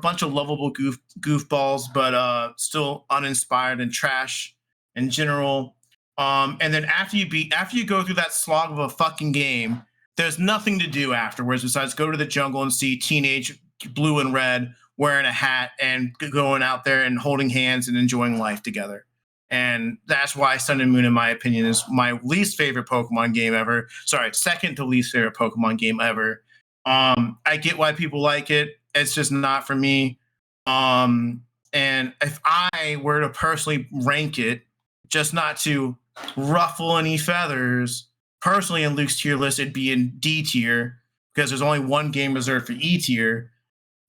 bunch of lovable goofballs, but still uninspired and trash in general. And then after you go through that slog of a fucking game, there's nothing to do afterwards besides go to the jungle and see teenage blue and red wearing a hat and going out there and holding hands and enjoying life together. And that's why Sun and Moon, in my opinion, is my least favorite Pokemon game ever. Sorry, second to least favorite Pokemon game ever. I get why people like it. It's just not for me. And if I were to personally rank it, just not to ruffle any feathers, personally in Luke's tier list, it'd be in D tier because there's only one game reserved for E tier.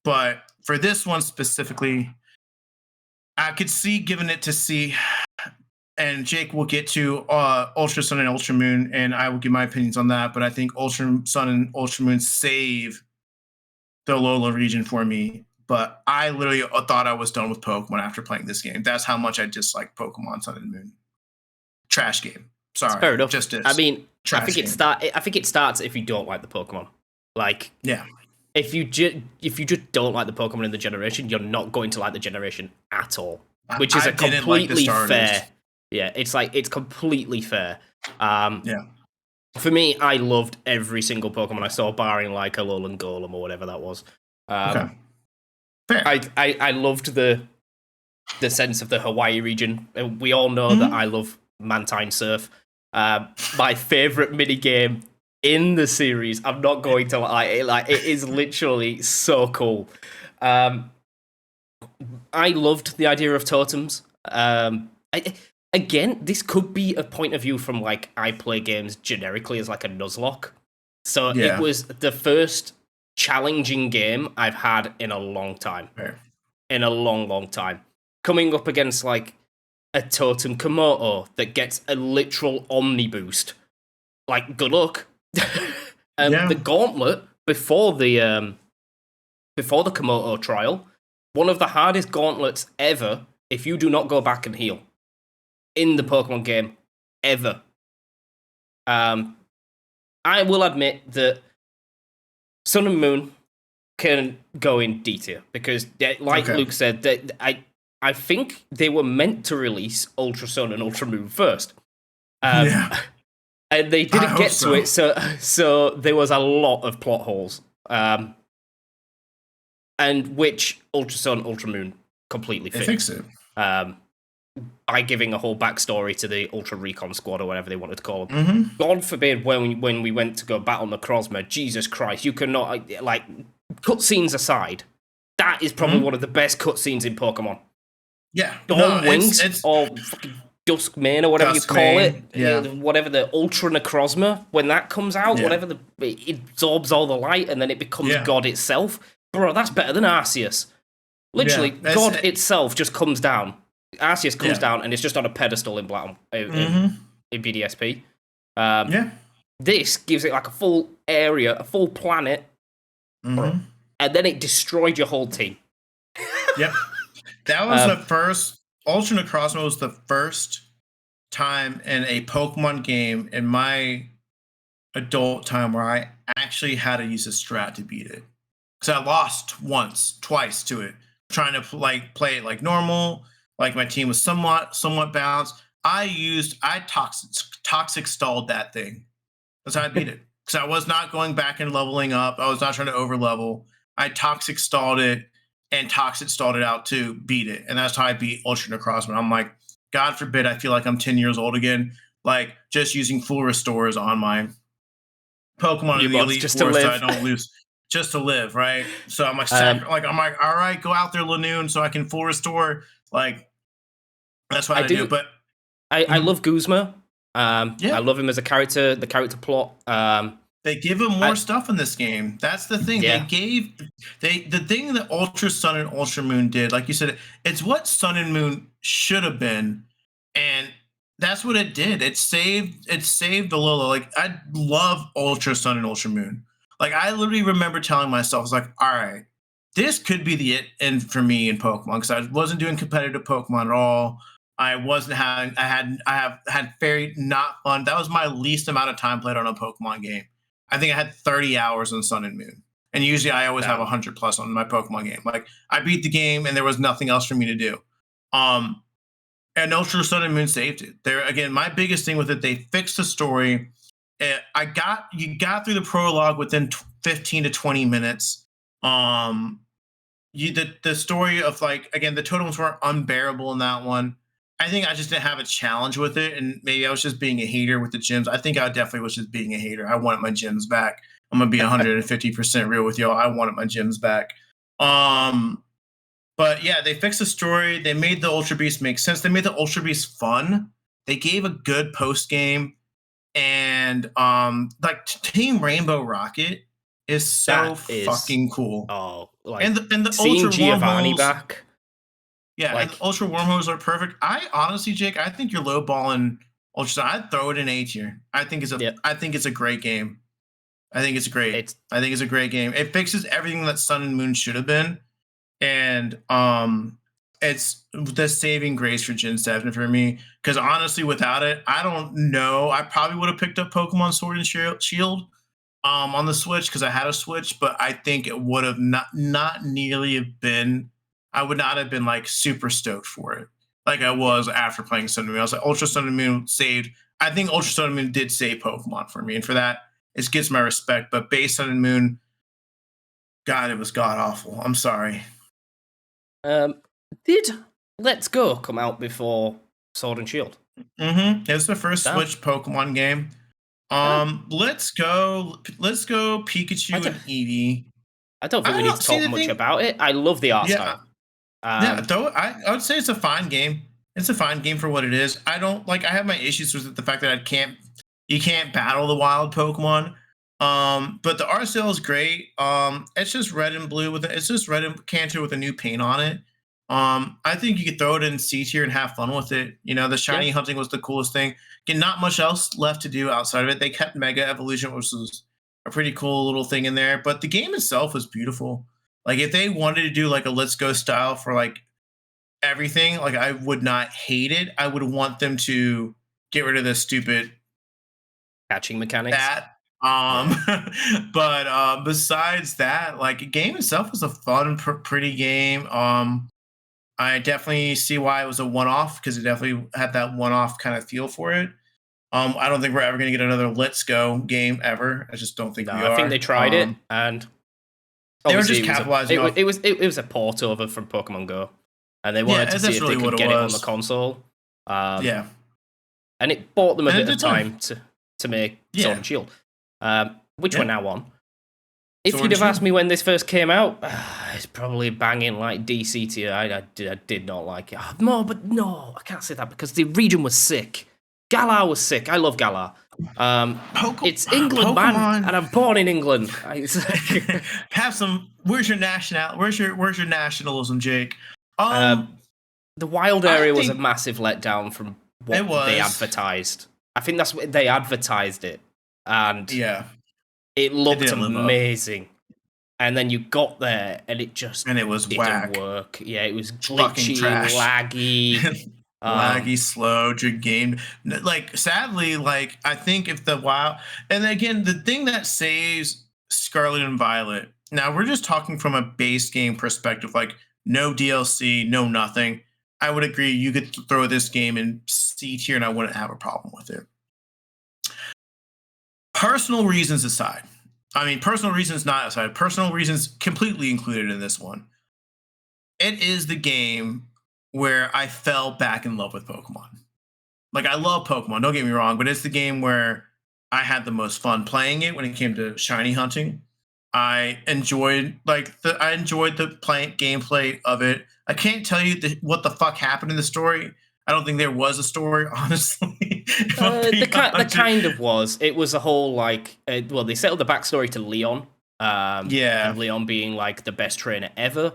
But for this one specifically, I could see giving it to C. And Jake will get to Ultra Sun and Ultra Moon, and I will give my opinions on that. But I think Ultra Sun and Ultra Moon save the Alola region for me. But I literally thought I was done with Pokemon after playing this game. That's how much I dislike Pokemon Sun and Moon. Trash game. Sorry, fair enough. Just is. I mean, I think it starts if you don't like the Pokemon. Like, yeah. If you just don't like the Pokemon in the generation, you're not going to like the generation at all. Which is completely fair. Yeah, it's completely fair. Yeah. For me, I loved every single Pokemon I saw, barring like Alolan Golem or whatever that was. Okay. Fair. I loved the sense of the Hawaii region. We all know that I love Mantine Surf. My favorite minigame in the series. I'm not going to lie. It is literally so cool. I loved the idea of totems. Again, this could be a point of view from like I play games generically as like a Nuzlocke. So It was the first challenging game I've had in a long time. Fair. In a long, long time. Coming up against like a Totem Komodo that gets a literal Omni boost. Like, good luck. The Gauntlet before the Komodo trial, one of the hardest gauntlets ever if you do not go back and heal in the Pokemon game ever. I will admit that Sun and Moon can go in D tier because, Luke said, that I think they were meant to release Ultra Sun and Ultra Moon first. And they didn't get to it, so there was a lot of plot holes. And which Ultra Sun, Ultra Moon completely fixed. It. By giving a whole backstory to the Ultra Recon Squad or whatever they wanted to call them. Mm-hmm. God forbid when we went to go battle Necrozma, Jesus Christ, you cannot, like, cutscenes aside, that is probably one of the best cutscenes in Pokemon. Yeah. Dawn Wings or fucking Dusk Mane or whatever you call it. Yeah. Whatever the Ultra Necrozma, when that comes out, it absorbs all the light and then it becomes God itself. Bro, that's better than Arceus. Literally, God itself just comes down Arceus comes down and it's just on a pedestal in in BDSP. This gives it like a full area, a full planet, and then it destroyed your whole team. Yep. That was the first, Ultra Necrozma was the first time in a Pokemon game in my adult time where I actually had to use a strat to beat it. Because I lost twice to it, trying to play it like normal, like my team was somewhat balanced. I toxic stalled that thing. That's how I beat it. Because I was not going back and leveling up. I was not trying to over level. I toxic stalled it and toxic stalled it out to beat it. And that's how I beat Ultra Necrozma. I'm like, God forbid I feel like I'm 10 years old again. Like just using full restores on my Pokemon in the Elite Four so I don't lose. Just to live, right? So I'm like, I'm like, all right, go out there, Lanoon, so I can full restore. Like, that's what I do. But I love Guzma. I love him as a character. The character plot. They give him more stuff in this game. That's the thing. Yeah. The thing that Ultra Sun and Ultra Moon did, like you said, it's what Sun and Moon should have been, and that's what it did. It saved Alola. Like I love Ultra Sun and Ultra Moon. Like I literally remember telling myself, I was like, all right, this could be the end for me in Pokemon because I wasn't doing competitive Pokemon at all. I wasn't having. I have had very not fun. That was my least amount of time played on a Pokemon game. I think I had 30 hours on Sun and Moon, and usually I always have 100 plus on my Pokemon game. Like I beat the game, and there was nothing else for me to do. And Ultra Sun and Moon saved it. There again, my biggest thing with it, they fixed the story. You got through the prologue within 15 to 20 minutes. The story of like again, the totems weren't unbearable in that one. I think I just didn't have a challenge with it, and maybe I was just being a hater with the gyms. I think I definitely was just being a hater. I wanted my gyms back. I'm gonna be 150% real with y'all. I wanted my gyms back. But yeah, they fixed the story. They made the Ultra Beast make sense. They made the Ultra Beast fun. They gave a good post game, and like Team Rainbow Rocket is so fucking cool. Oh, like and the seeing Ultra Giovanni wormholes, back. Yeah, like, and the Ultra Wormholes are perfect. I honestly, Jake, I think you're lowballing Ultra Sun. I'd throw it in A tier. I think it's a great game. I think it's great. I think it's a great game. It fixes everything that Sun and Moon should have been, and it's the saving grace for Gen 7 for me. Because honestly, without it, I don't know. I probably would have picked up Pokemon Sword and Shield on the Switch because I had a Switch, but I think it would have not nearly have been. I would not have been like super stoked for it like I was after playing Sun and Moon. I was like, Ultra Sun and Moon saved. I think Ultra Sun and Moon did save Pokemon for me, and for that, it gets my respect. But base Sun and Moon, God, it was god awful. I'm sorry. Did Let's Go come out before Sword and Shield? It was the first Switch Pokemon game. Let's go Pikachu and Eevee. I don't think we need to talk much about it. I love the art style. Though I would say it's a fine game. It's a fine game for what it is. I don't like. I have my issues with the fact that you can't battle the wild Pokemon. But the art style is great. It's just red and blue it's just red and Canter with a new paint on it. I think you could throw it in C tier and have fun with it. You know, the shiny hunting was the coolest thing. Again, not much else left to do outside of it. They kept Mega Evolution, which was a pretty cool little thing in there. But the game itself was beautiful. Like if they wanted to do like a Let's Go style for like everything, like I would not hate it. I would want them to get rid of the stupid catching mechanics. But besides that, like the game itself was a fun, pretty game. I definitely see why it was a one-off because it definitely had that one-off kind of feel for it. I don't think we're ever going to get another Let's Go game ever. I just don't think we are. I think they tried it and they were just capitalizing. It was a port over from Pokemon Go, and they wanted to see if they could get it on the console. And it bought them a bit of time to make Sword and Shield, which we're now on. If you'd have asked me when this first came out, it's probably banging like DC tier. I did not like it. But no, I can't say that because the region was sick. Galar was sick. I love Galar. It's England, Pokemon. Man, and I'm born in England. Have some. Where's your nationalism, Jake? The The wild area was a massive letdown from what they advertised. I think that's what they advertised it, and it looked amazing. And then you got there, and it just didn't work. Yeah, it was glitchy, laggy. Laggy, slow, your game. Like, sadly, like, I think if the WoW... And again, the thing that saves Scarlet and Violet... Now, we're just talking from a base game perspective, like, no DLC, no nothing. I would agree you could throw this game in C tier, and I wouldn't have a problem with it. Personal reasons aside... I mean, personal reasons not aside. Personal reasons completely included in this one. It is the game where I fell back in love with Pokemon. Like, I love Pokemon, don't get me wrong, but it's the game where I had the most fun playing it when it came to shiny hunting. I enjoyed the gameplay of it. I can't tell you what the fuck happened in the story. I don't think there was a story, honestly. The kind of was. It was a whole, like... well, they settled the backstory to Leon. And Leon being, like, the best trainer ever.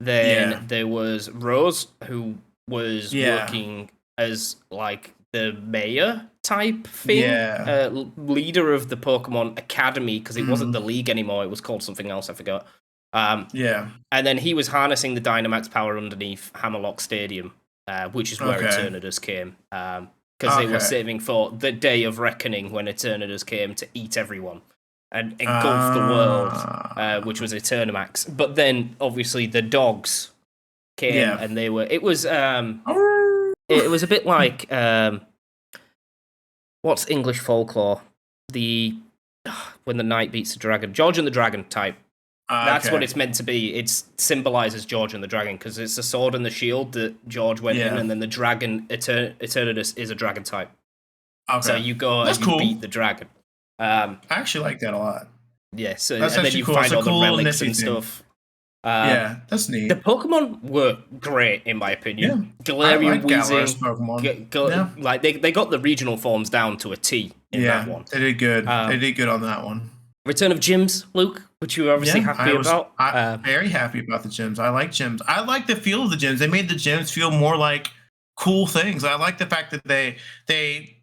Then there was Rose, who was working as, like, the mayor type thing. Leader of the Pokemon Academy, because it wasn't the league anymore. It was called something else, I forgot. And then he was harnessing the Dynamax power underneath Hammerlock Stadium. Which is where Eternatus came, because they were saving for the day of reckoning when Eternatus came to eat everyone and engulf the world, which was Eternamax. But then, obviously, the dogs came, and they were... It was a bit like... what's English folklore? When the knight beats the dragon. George and the Dragon type. That's what it's meant to be. It symbolizes George and the Dragon, because it's the sword and the shield that George went in, and then the dragon, Eternatus, is a dragon type. So you go and you beat the dragon. I actually like that a lot. Yeah, so and then you find all the relics and stuff. That's neat. The Pokemon were great, in my opinion. Galarian, Weezing, Pokemon. Like they got the regional forms down to a T in that one. They did good. They did good on that one. Return of gyms, Luke, which you were obviously happy about. I'm very happy about the gyms. I like gyms. I like the feel of the gyms. They made the gyms feel more like cool things. I like the fact that they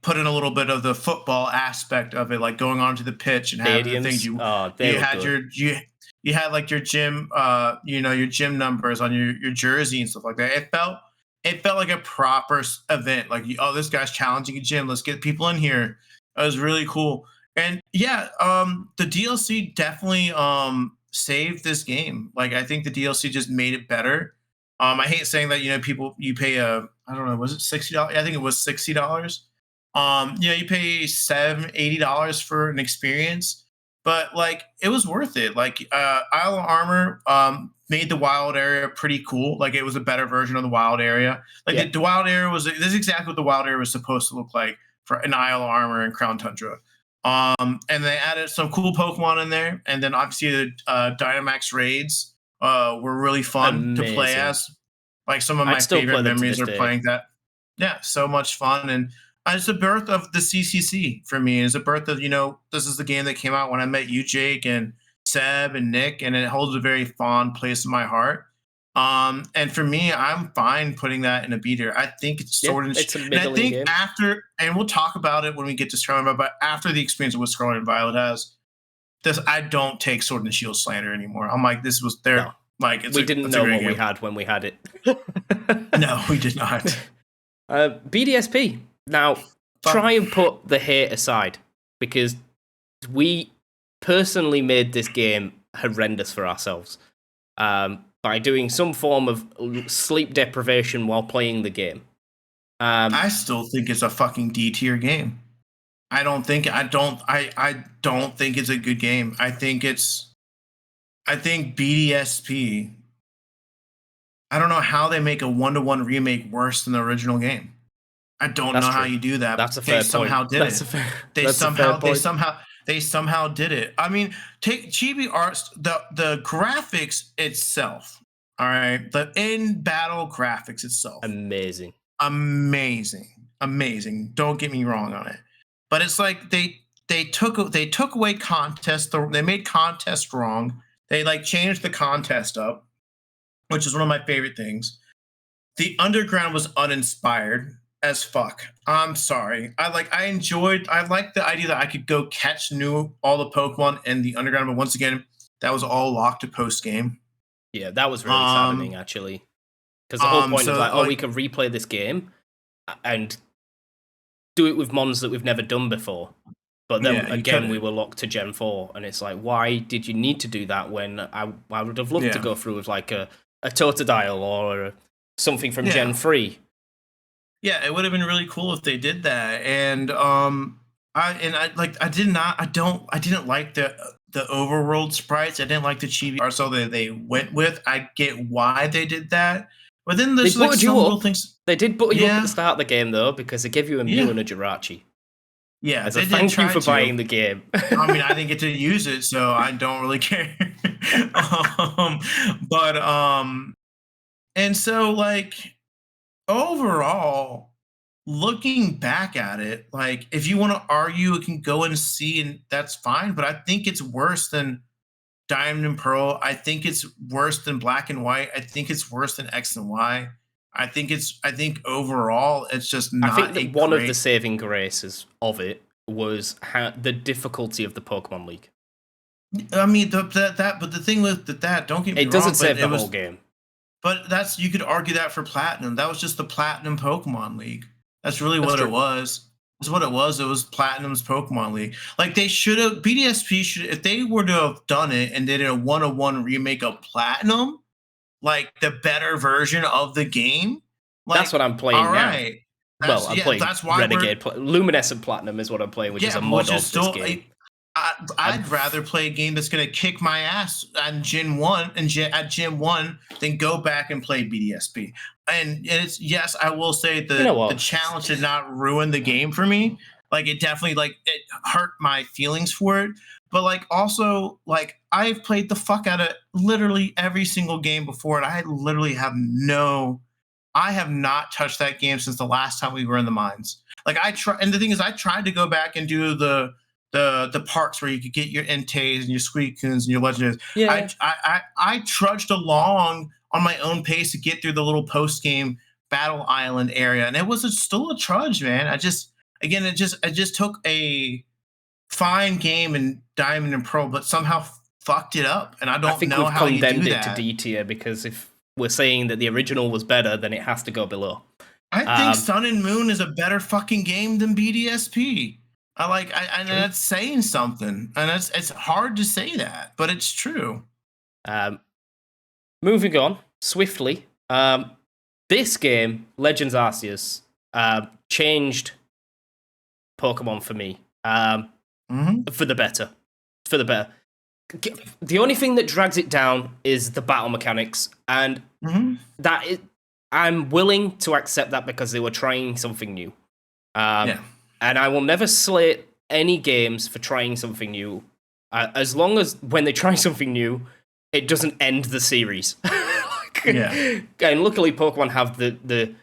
put in a little bit of the football aspect of it, like going onto the pitch and having the things you had like your gym, your gym numbers on your jersey and stuff like that. It felt like a proper event. Like, this guy's challenging a gym. Let's get people in here. It was really cool. And the DLC definitely saved this game. Like, I think the DLC just made it better. I hate saying that, you pay I don't know, was it $60? I think it was $60. You pay $80 for an experience, but like, it was worth it. Like, Isle of Armor made the wild area pretty cool. Like, it was a better version of the wild area. Like, the wild area this is exactly what the wild area was supposed to look like for an Isle of Armor and Crown Tundra. And they added some cool Pokemon in there, and then obviously the Dynamax raids were really fun to play as. Like, some of my favorite memories are playing that. Yeah, so much fun, and it's the birth of the CCC for me. It's the birth of this is the game that came out when I met you, Jake, and Seb and Nick, and it holds a very fond place in my heart. And for me, I'm fine putting that in a beater. I think it's Sword and it's a middling game. After, and we'll talk about it when we get to Scarlet and Violet, but after the experience of what Scarlet and Violet has, I don't take Sword and Shield slander anymore. I'm like, this was their... No. Like, we didn't know what we had when we had it. No, we did not. BDSP. Now, try and put the hate aside, because we personally made this game horrendous for ourselves. By doing some form of sleep deprivation while playing the game. I still think it's a fucking D tier game. I don't think it's a good game. I think BDSP. I don't know how they make a 1-to-1 remake worse than the original game. I don't know how you do that. That's a fair point. They somehow did it. I mean, take Chibi Arts, the graphics itself. All right, the in-battle graphics itself. Amazing. Don't get me wrong on it, but it's like they took away contest. They made contest wrong. They changed the contest up, which is one of my favorite things. the underground was uninspired as fuck. I'm sorry. I like the idea that I could go catch all the Pokemon in the underground, but once again, that was all locked to post game. Yeah, that was really saddening, actually. Because the whole point of like, oh, we can replay this game and do it with mons that we've never done before. But then again, we were locked to Gen 4, and it's like, why did you need to do that when I would have loved to go through with like a Totodile or something from Gen 3? Yeah, it would have been really cool if they did that. And I didn't like the overworld sprites. I didn't like the chibi art style that they went with. I get why they did that. But then there's like some little things. They did butter you up at the start of the game though, because they gave you a Mew and a Jirachi. Yeah, as a thank you for buying the game. I mean, I didn't get to use it, so I don't really care. And so like overall, looking back at it, like if you want to argue, it can go and see, and that's fine. But I think it's worse than Diamond and Pearl. I think it's worse than Black and White. I think it's worse than X and Y. I think overall it's just not. I think that one of the saving graces of it was the difficulty of the Pokemon League. I mean, but the thing with that, don't get me wrong, it doesn't save the whole game. But you could argue that for Platinum. That was just the Platinum Pokemon League. That's really what it was. That's what it was. It was Platinum's Pokemon League. Like they should have, BDSP should, if they were to have done it and did a 1-on-1 remake of Platinum, like the better version of the game. Like, that's what I'm playing now. Right. Well, I'm playing Renegade. Luminescent Platinum is what I'm playing, which is a mod of this game. I'd rather play a game that's going to kick my ass on Gen 1 and at Gen 1 than go back and play BDSP. And it's, yes, I will say the challenge did not ruin the game for me. Like it definitely, like it hurt my feelings for it. But like also, like I've played the fuck out of literally every single game before, and I literally have I have not touched that game since the last time we were in the mines. Like and the thing is, I tried to go back and do the parks where you could get your Entei and your Suicunes and your Legendaries. Yeah. I trudged along on my own pace to get through the little post game battle island area, and it was still a trudge, man. I just took a fine game in Diamond and Pearl, but somehow fucked it up, and I don't know how you do that. I think we've condemned it to D tier because if we're saying that the original was better, then it has to go below. I think Sun and Moon is a better fucking game than BDSP. And that's saying something, and it's hard to say that, but it's true. Moving on swiftly, this game, Legends Arceus, changed Pokemon for me. For the better. For the better. The only thing that drags it down is the battle mechanics, and I'm willing to accept that because they were trying something new. And I will never slate any games for trying something new, as long as when they try something new, it doesn't end the series. And luckily, Pokemon have the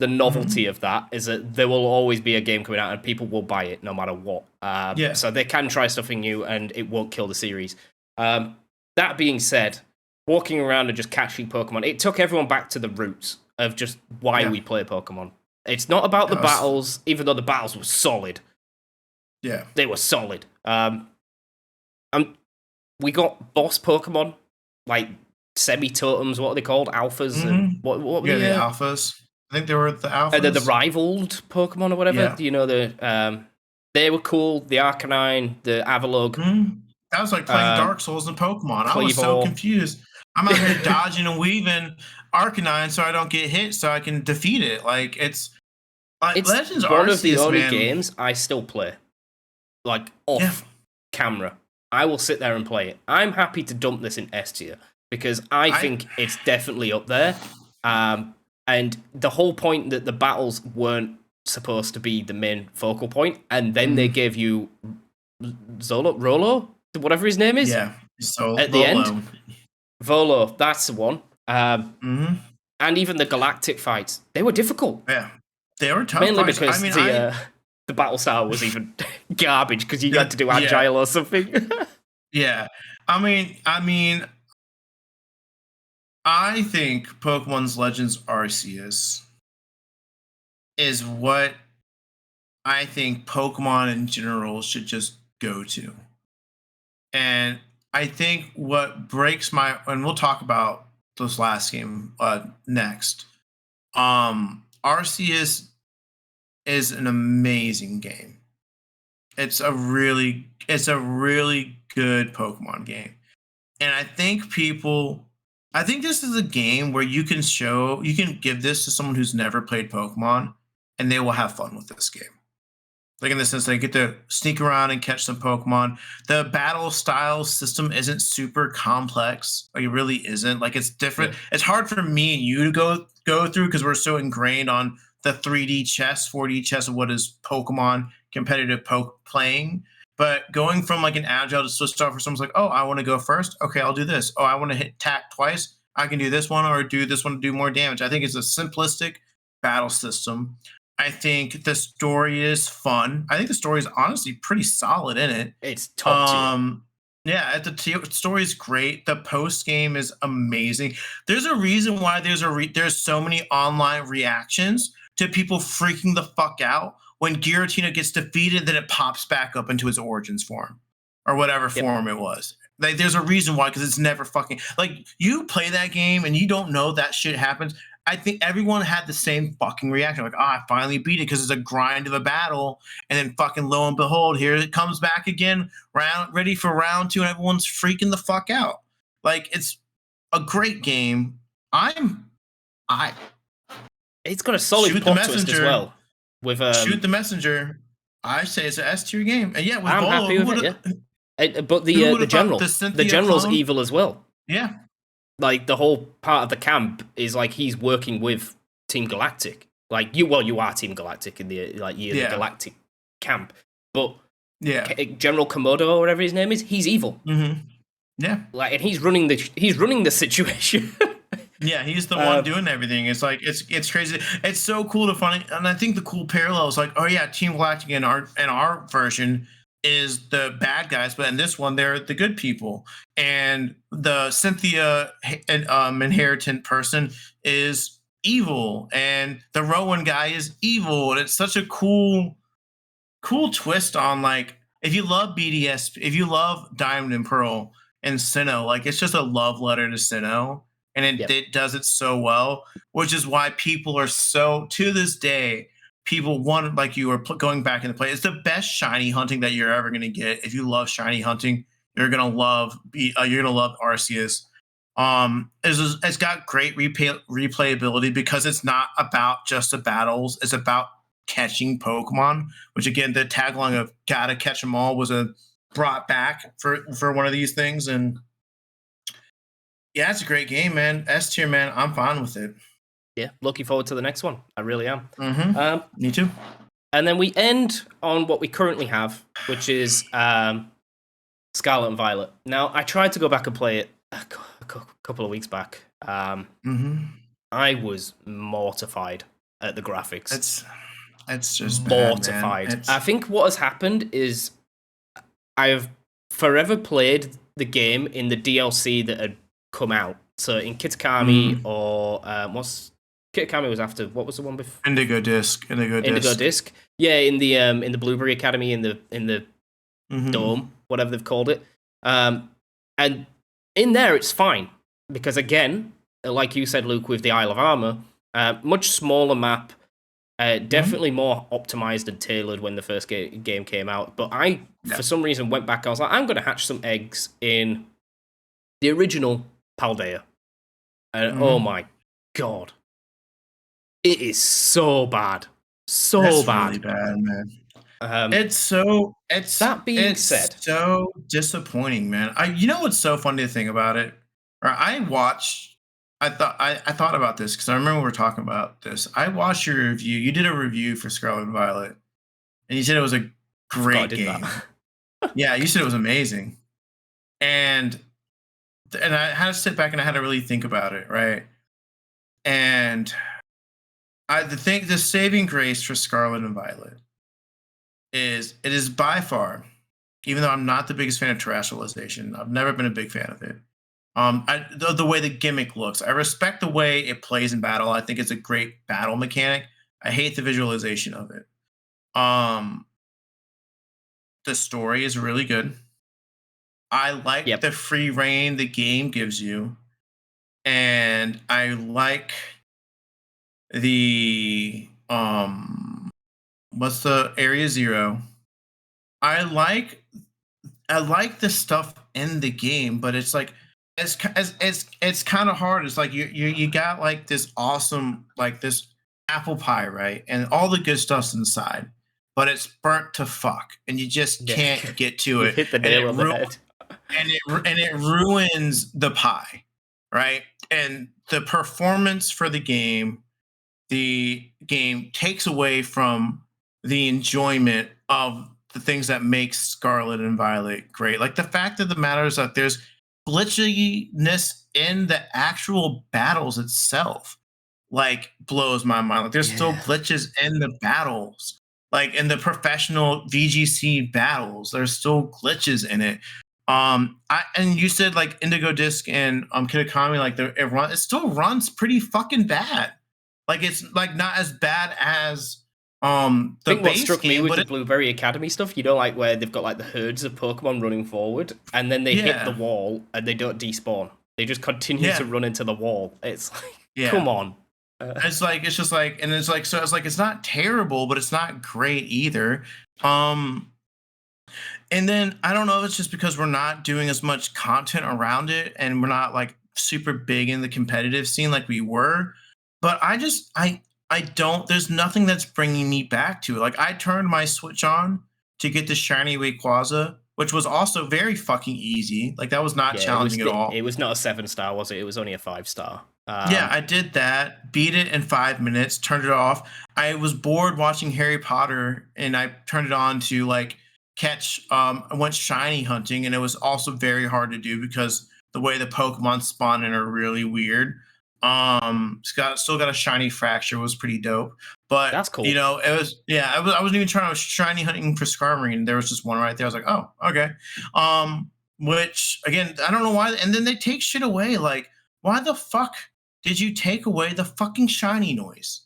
novelty of that, is that there will always be a game coming out and people will buy it no matter what. So they can try something new and it won't kill the series. That being said, walking around and just catching Pokemon, it took everyone back to the roots of just why we play Pokemon. It's not about the battles, even though the battles were solid. Yeah. They were solid. We got boss Pokemon, like semi-totems, what are they called? Alphas? And what were the alphas. I think they were the alphas. The rivaled Pokemon or whatever. Yeah. You know, they were cool. The Arcanine, the Avalugg. That was like playing Dark Souls and Pokemon. I was so confused. I'm out here dodging and weaving Arcanine so I don't get hit, so I can defeat it. Like it's Legends one of the only games I still play, like off camera. I will sit there and play it. I'm happy to dump this in S tier because I think it's definitely up there. And the whole point that the battles weren't supposed to be the main focal point, and then they gave you Rolo, whatever his name is, at the end. Volo, that's the one. And even the galactic fights, they were difficult. Yeah, they were tough. Mainly because the battle style was even garbage because you had to do agile or something. Yeah, I mean, I think Pokemon's Legends Arceus is what I think Pokemon in general should just go to. And I think what breaks my, and we'll talk about this last game next. Arceus is an amazing game. It's a really good Pokemon game. And I think this is a game where you can give this to someone who's never played Pokemon and they will have fun with this game. Like in the sense they get to sneak around and catch some Pokemon. The battle style system isn't super complex. Like it really isn't. Like it's different. Yeah. It's hard for me and you to go through because we're so ingrained on the 3D chess, 4D chess of what is Pokemon competitive playing. But going from like an agile to switch off, where someone's like, "Oh, I want to go first. Okay, I'll do this. Oh, I want to hit tack twice. I can do this one or do this one to do more damage." I think it's a simplistic battle system. I think the story is fun. I think the story is honestly pretty solid in it. It's top tier. Yeah, story is great. The post game is amazing. There's a reason why there's so many online reactions to people freaking the fuck out when Giratina gets defeated, then it pops back up into his origins form or whatever form it was. Like, there's a reason why, because it's never fucking like you play that game and you don't know that shit happens. I think everyone had the same fucking reaction, like, I finally beat it because it's a grind of a battle, and then fucking lo and behold, here it comes back again, ready for round 2, and everyone's freaking the fuck out. Like, it's a great game. It's got a solid plot twist as well. With Shoot the Messenger, I say it's an S tier game, and yeah, with I'm Bolo, happy with it. Yeah, but the general's evil as well. Yeah, like the whole part of the camp is like he's working with Team Galactic. Like you are Team Galactic in the the Galactic camp, but General Komodo or whatever his name is, he's evil. Mm-hmm. Yeah, like, and he's running the situation. Yeah, he's the one doing everything. It's like it's crazy. It's so cool to find, and I think the cool parallel is like, oh yeah, Team Galactic in our version is the bad guys, but in this one they're the good people. And the Cynthia inheritant person is evil, and the Rowan guy is evil, and it's such a cool twist on, like, if you love BDS, if you love Diamond and Pearl and Sinnoh, like it's just a love letter to Sinnoh. And it does it so well, which is why people are so, to this day, people want, like you were going back into play. It's the best shiny hunting that you're ever going to get. If you love shiny hunting, you're gonna love Arceus. It's got great replayability because it's not about just the battles. It's about catching Pokemon, which again, the tagline of "Gotta catch them all" was brought back for one of these things. And yeah, it's a great game, man. S tier, man. I'm fine with it. Yeah, looking forward to the next one. I really am. Mm-hmm. Me too. And then we end on what we currently have, which is Scarlet and Violet. Now, I tried to go back and play it a couple of weeks back. I was mortified at the graphics. It's just mortified. Bad, man. I think what has happened is I have forever played the game in the DLC that had come out. So in Kitakami or Kitakami was after, what was the one before? Indigo Disc. Yeah, in the Blueberry Academy in the Dome, whatever they've called it. And in there it's fine because, again, like you said, Luke, with the Isle of Armor, much smaller map, definitely more optimized and tailored when the first game came out. But I, for some reason, went back. I was like, I'm going to hatch some eggs in the original Paldea. And oh my god, it is so bad. That's bad. Really bad, man. It's so disappointing, man. You know what's so funny to think about it? I thought about this because I remember we were talking about this. I watched your review. You did a review for Scarlet and Violet, and you said it was a great game. Yeah, you said it was amazing, and I had to sit back and I had to really think about it, right? And the saving grace for Scarlet and Violet is it is by far, even though I'm not the biggest fan of terrestrialization, I've never been a big fan of it. The way the gimmick looks, I respect the way it plays in battle. I think it's a great battle mechanic. I hate the visualization of it. Um, the story is really good. I like Yep. the free reign the game gives you, and I like the what's the Area Zero. I like I like the stuff in the game, but it's like it's kind of hard. It's like you got like this awesome like this apple pie, right? And all the good stuff's inside, but it's burnt to fuck, and you just Yeah. can't get to You've it, hit the and nail on the head. it ruins the pie, right? And the performance for the game takes away from the enjoyment of the things that make Scarlet and Violet great. Like the fact of the matter is that there's glitchiness in the actual battles itself. Like blows my mind. Like there's still Yeah. glitches in the battles. Like in the professional VGC battles, there's still glitches in it. I and you said like Indigo Disc and Kitakami, like it still runs pretty fucking bad. Like it's like not as bad as I the think what base struck me game, with but the it Blueberry Academy stuff, like where they've got like the herds of Pokemon running forward, and then they hit the yeah, wall and they don't despawn. They just continue to yeah, run into the wall. It's like, yeah. come on. It's just like and it's like so it's like it's not terrible, but it's not great either. Um and then I don't know if it's just because we're not doing as much content around it and we're not like super big in the competitive scene like we were, but I don't there's nothing that's bringing me back to it. Like I turned my Switch on to get the shiny Rayquaza, which was also very fucking easy. Like that was not Yeah, it was challenging at all. it was not a 7-star, was it? It was only a 5-star. Yeah, I did that. Beat it in 5 minutes. Turned it off. I was bored watching Harry Potter, and I turned it on to like catch. I went shiny hunting, and it was also very hard to do because the way the Pokemon spawn in are really weird. Still got a shiny fracture, was pretty dope. But That's you cool. know, it was yeah. I wasn't even trying to shiny hunting for Skarmory, there was just one right there. I was like, oh, okay. Which again, I don't know why. And then they take shit away. Like, why the fuck did you take away the fucking shiny noise?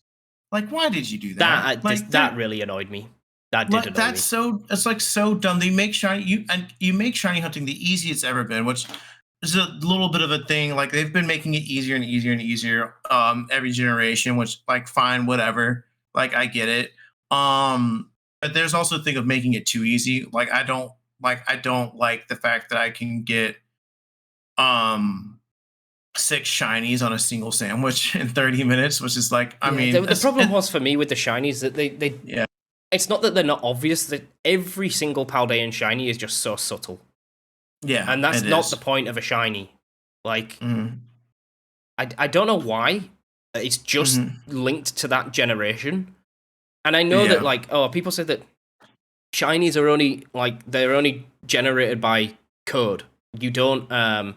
Like, why did you do that? That really annoyed me. That did Like annoy that's me. so it's like so dumb. They make shiny you make shiny hunting the easiest it's ever been, which is a little bit of a thing. Like they've been making it easier and easier and easier every generation, which like fine, whatever. Like I get it. But there's also a thing of making it too easy. Like I don't like the fact that I can get um 6 shinies on a single sandwich in 30 minutes, which is like, I Yeah, mean, the problem was for me with the shinies that they yeah, it's not that they're not obvious, that every single Paldean shiny is just so subtle. yeah, And that's it not the is. point of a shiny. Like, Mm-hmm. I don't know why. It's just Mm-hmm. linked to that generation. And I know that, Yeah. like, people say that shinies are only, like, they're only generated by code. They don't Well,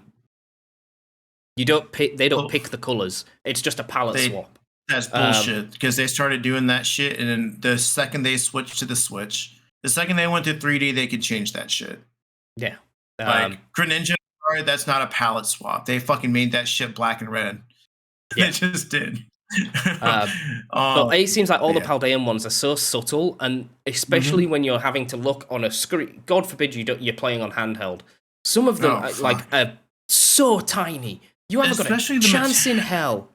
pick the colors. It's just a palette they swap. that's bullshit because they started doing that shit, and then the second they switched to the Switch, the second they went to 3D, they could change that shit. Yeah. Like Greninja, sorry, that's not a palette swap. They fucking made that shit black and red. They Yeah. just did. But it seems like all the Yeah. Paldean ones are so subtle, and especially when you're having to look on a screen. God forbid you're playing on handheld. Some of them are so tiny. You haven't Especially got a chance in hell.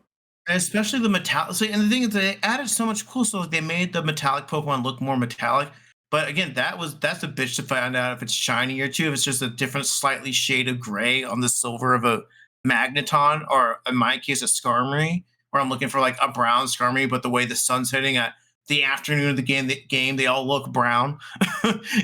Especially the metallic. So, and the thing is, they added so much cool stuff. Like they made the metallic Pokemon look more metallic. But again, that's a bitch to find out if it's shiny or too. If it's just a different, slightly shade of gray on the silver of a Magneton, or in my case, a Skarmory, where I'm looking for like a brown Skarmory, but the way the sun's hitting at the afternoon of the game, they all look brown.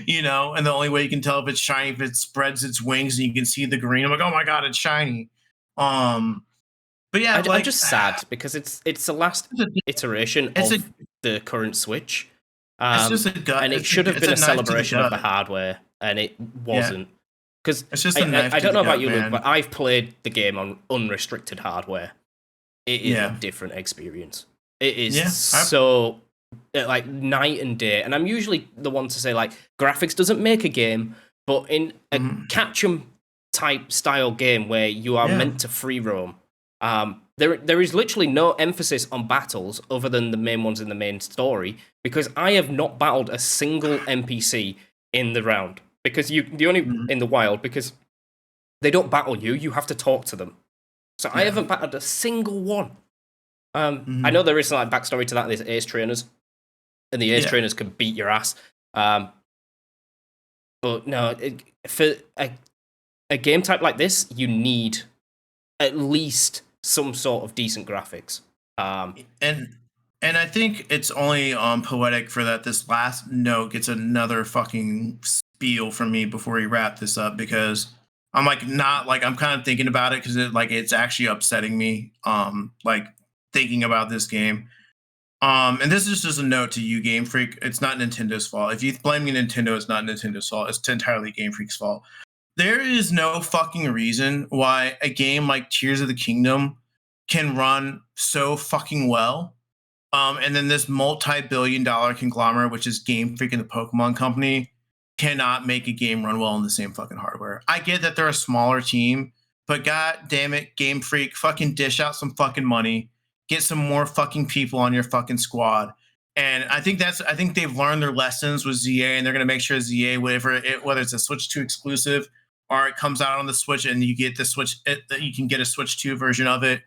You know, and the only way you can tell if it's shiny if it spreads its wings and you can see the green. I'm like, oh my god, it's shiny. But yeah, I'm like just sad because it's the last iteration it's of the current Switch, it's just a gut. and it should have been a celebration of the hardware, and it wasn't. Because it's just a knife. I don't know about you, man. Luke, but I've played the game on unrestricted hardware. It is a different experience. It is so like night and day. And I'm usually the one to say like graphics doesn't make a game, but in a catch 'em type style game where you are meant to free roam. There is literally no emphasis on battles other than the main ones in the main story, because I have not battled a single NPC in the round, because the only in the wild, because they don't battle you, you have to talk to them. So I haven't battled a single one. I know there is some like backstory to that. There's ace trainers, and the ace trainers can beat your ass. But no, for a game type like this, you need at least some sort of decent graphics. And I think it's only poetic for that this last note gets another fucking spiel from me before we wrap this up, because I'm like not like I'm kind of thinking about it because it's actually upsetting me. Like thinking about this game. And this is just a note to you, Game Freak. It's not Nintendo's fault. If you blame Nintendo, it's not Nintendo's fault. It's entirely Game Freak's fault. There is no fucking reason why a game like Tears of the Kingdom can run so fucking well. And then this multi-billion-dollar conglomerate, which is Game Freak and the Pokemon Company, cannot make a game run well on the same fucking hardware. I get that they're a smaller team, but god damn it, Game Freak, fucking dish out some fucking money. Get some more fucking people on your fucking squad. And I think they've learned their lessons with ZA, and they're going to make sure ZA, whether it's a Switch 2 exclusive or it comes out on the Switch and you get the Switch, you can get a Switch 2 version of it.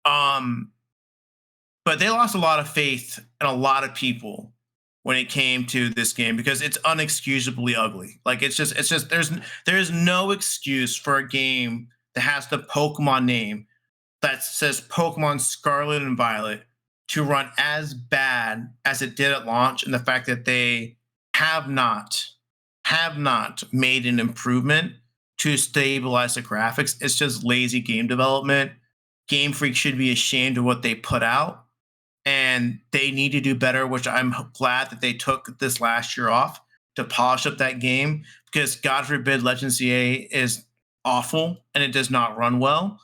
But they lost a lot of faith in a lot of people when it came to this game because it's unexcusably ugly. Like it's just there's no excuse for a game that has the Pokemon name that says Pokemon Scarlet and Violet to run as bad as it did at launch, and the fact that they have not made an improvement to stabilize the graphics. It's just lazy game development. Game Freak should be ashamed of what they put out, and they need to do better, which I'm glad that they took this last year off to polish up that game, because God forbid Legend CA is awful and it does not run well.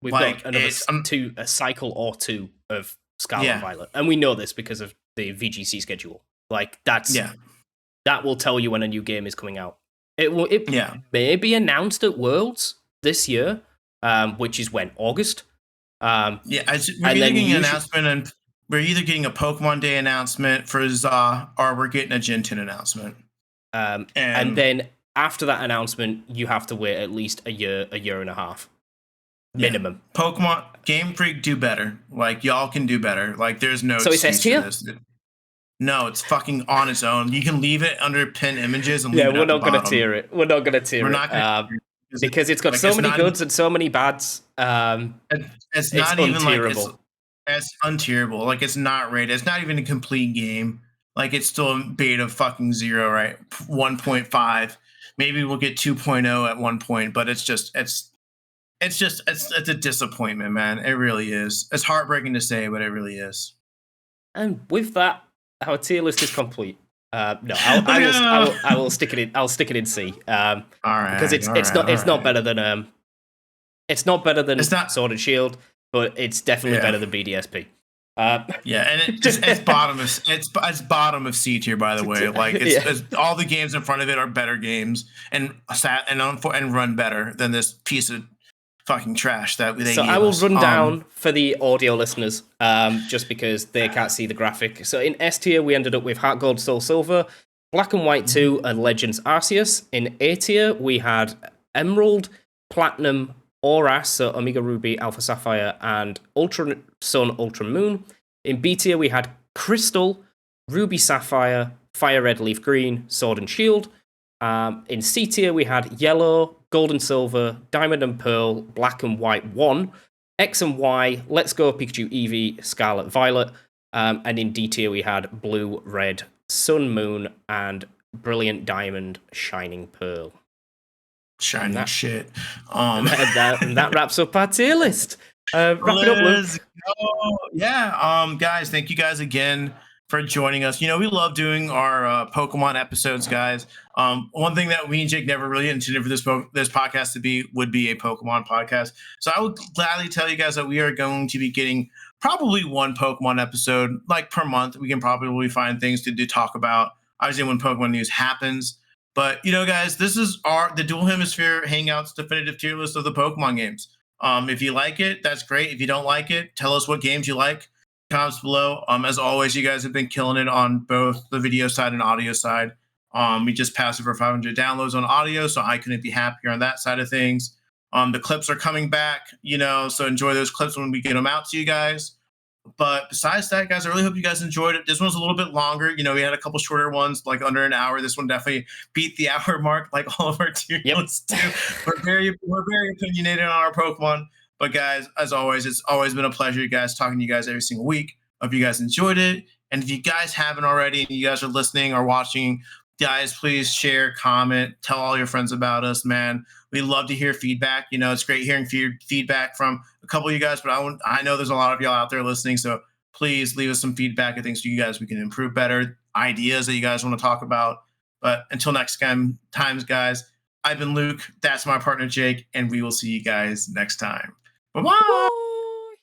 We've got another a cycle or two of Scarlet and Violet, and we know this because of the VGC schedule. Like that will tell you when a new game is coming out. It may be announced at Worlds this year, which is when August. We're either getting an announcement, and we're either getting a Pokemon Day announcement for ZA, or we're getting a Gen 10 announcement. And then after that announcement, you have to wait at least a year and a half. Minimum. Pokemon Game Freak, do better. Like y'all can do better. Like there's no. So it's S tier? No, it's fucking on its own. You can leave it under pinned images and we're not going to tier it. We're not going to tier it. Because it's got so many goods and so many bads. It's not even untierable. Like it's untierable. Like it's not rated. It's not even a complete game. Like it's still a beta fucking 0, right? 1.5. Maybe we'll get 2.0 at one point, but it's a disappointment, man. It really is. It's heartbreaking to say, but it really is. And with that, our tier list is complete. I will stick it in. I'll stick it in C. All right, because it's not better than Sword and Shield, but it's definitely better than BDSP. And it's bottom of C tier, by the way. Like it's all the games in front of it are better games and run better than this piece of fucking trash that they gave us. So I will run down for the audio listeners, just because they can't see the graphic. So in S tier, we ended up with Heart Gold, Soul Silver, Black and White 2, and Legends Arceus. In A tier, we had Emerald, Platinum, Oras, so Omega Ruby, Alpha Sapphire, and Ultra Sun, Ultra Moon. In B tier, we had Crystal, Ruby Sapphire, Fire Red, Leaf Green, Sword and Shield. In C tier, we had Yellow, Gold and Silver, Diamond and Pearl, Black and White 1, X and Y, Let's Go Pikachu Eevee, Scarlet Violet, and in D tier we had Blue, Red, Sun, Moon, and Brilliant Diamond, Shining Pearl. Shining shit. And that wraps up our tier list. Wrap it up, Luke. Guys, thank you guys again for joining us. You know, we love doing our Pokemon episodes, guys. One thing that we and Jake never really intended for this podcast would be a Pokemon podcast. So I would gladly tell you guys that we are going to be getting probably one Pokemon episode like per month. We can probably find things to talk about, obviously, when Pokemon news happens. But guys, this is the Dual Hemisphere Hangouts definitive tier list of the Pokemon games. If you like it, that's great. If you don't like it, tell us what games you like. Comments below. As always, you guys have been killing it on both the video side and audio side. We just passed over 500 downloads on audio, so I couldn't be happier on that side of things. The clips are coming back, so enjoy those clips when we get them out to you guys. But besides that, guys, I really hope you guys enjoyed it. This one's a little bit longer. We had a couple shorter ones, like under an hour. This one definitely beat the hour mark, like all of our tier lists do. We're very opinionated on our Pokemon. But guys, as always, it's always been a pleasure, you guys, talking to you guys every single week. Hope you guys enjoyed it. And if you guys haven't already, and you guys are listening or watching, guys, please share, comment, tell all your friends about us, man. We love to hear feedback. It's great hearing feedback from a couple of you guys, but I know there's a lot of y'all out there listening, so please leave us some feedback and things you guys we can improve better, ideas that you guys want to talk about. But until next time, guys, I've been Luke. That's my partner, Jake, and we will see you guys next time. Bye-bye.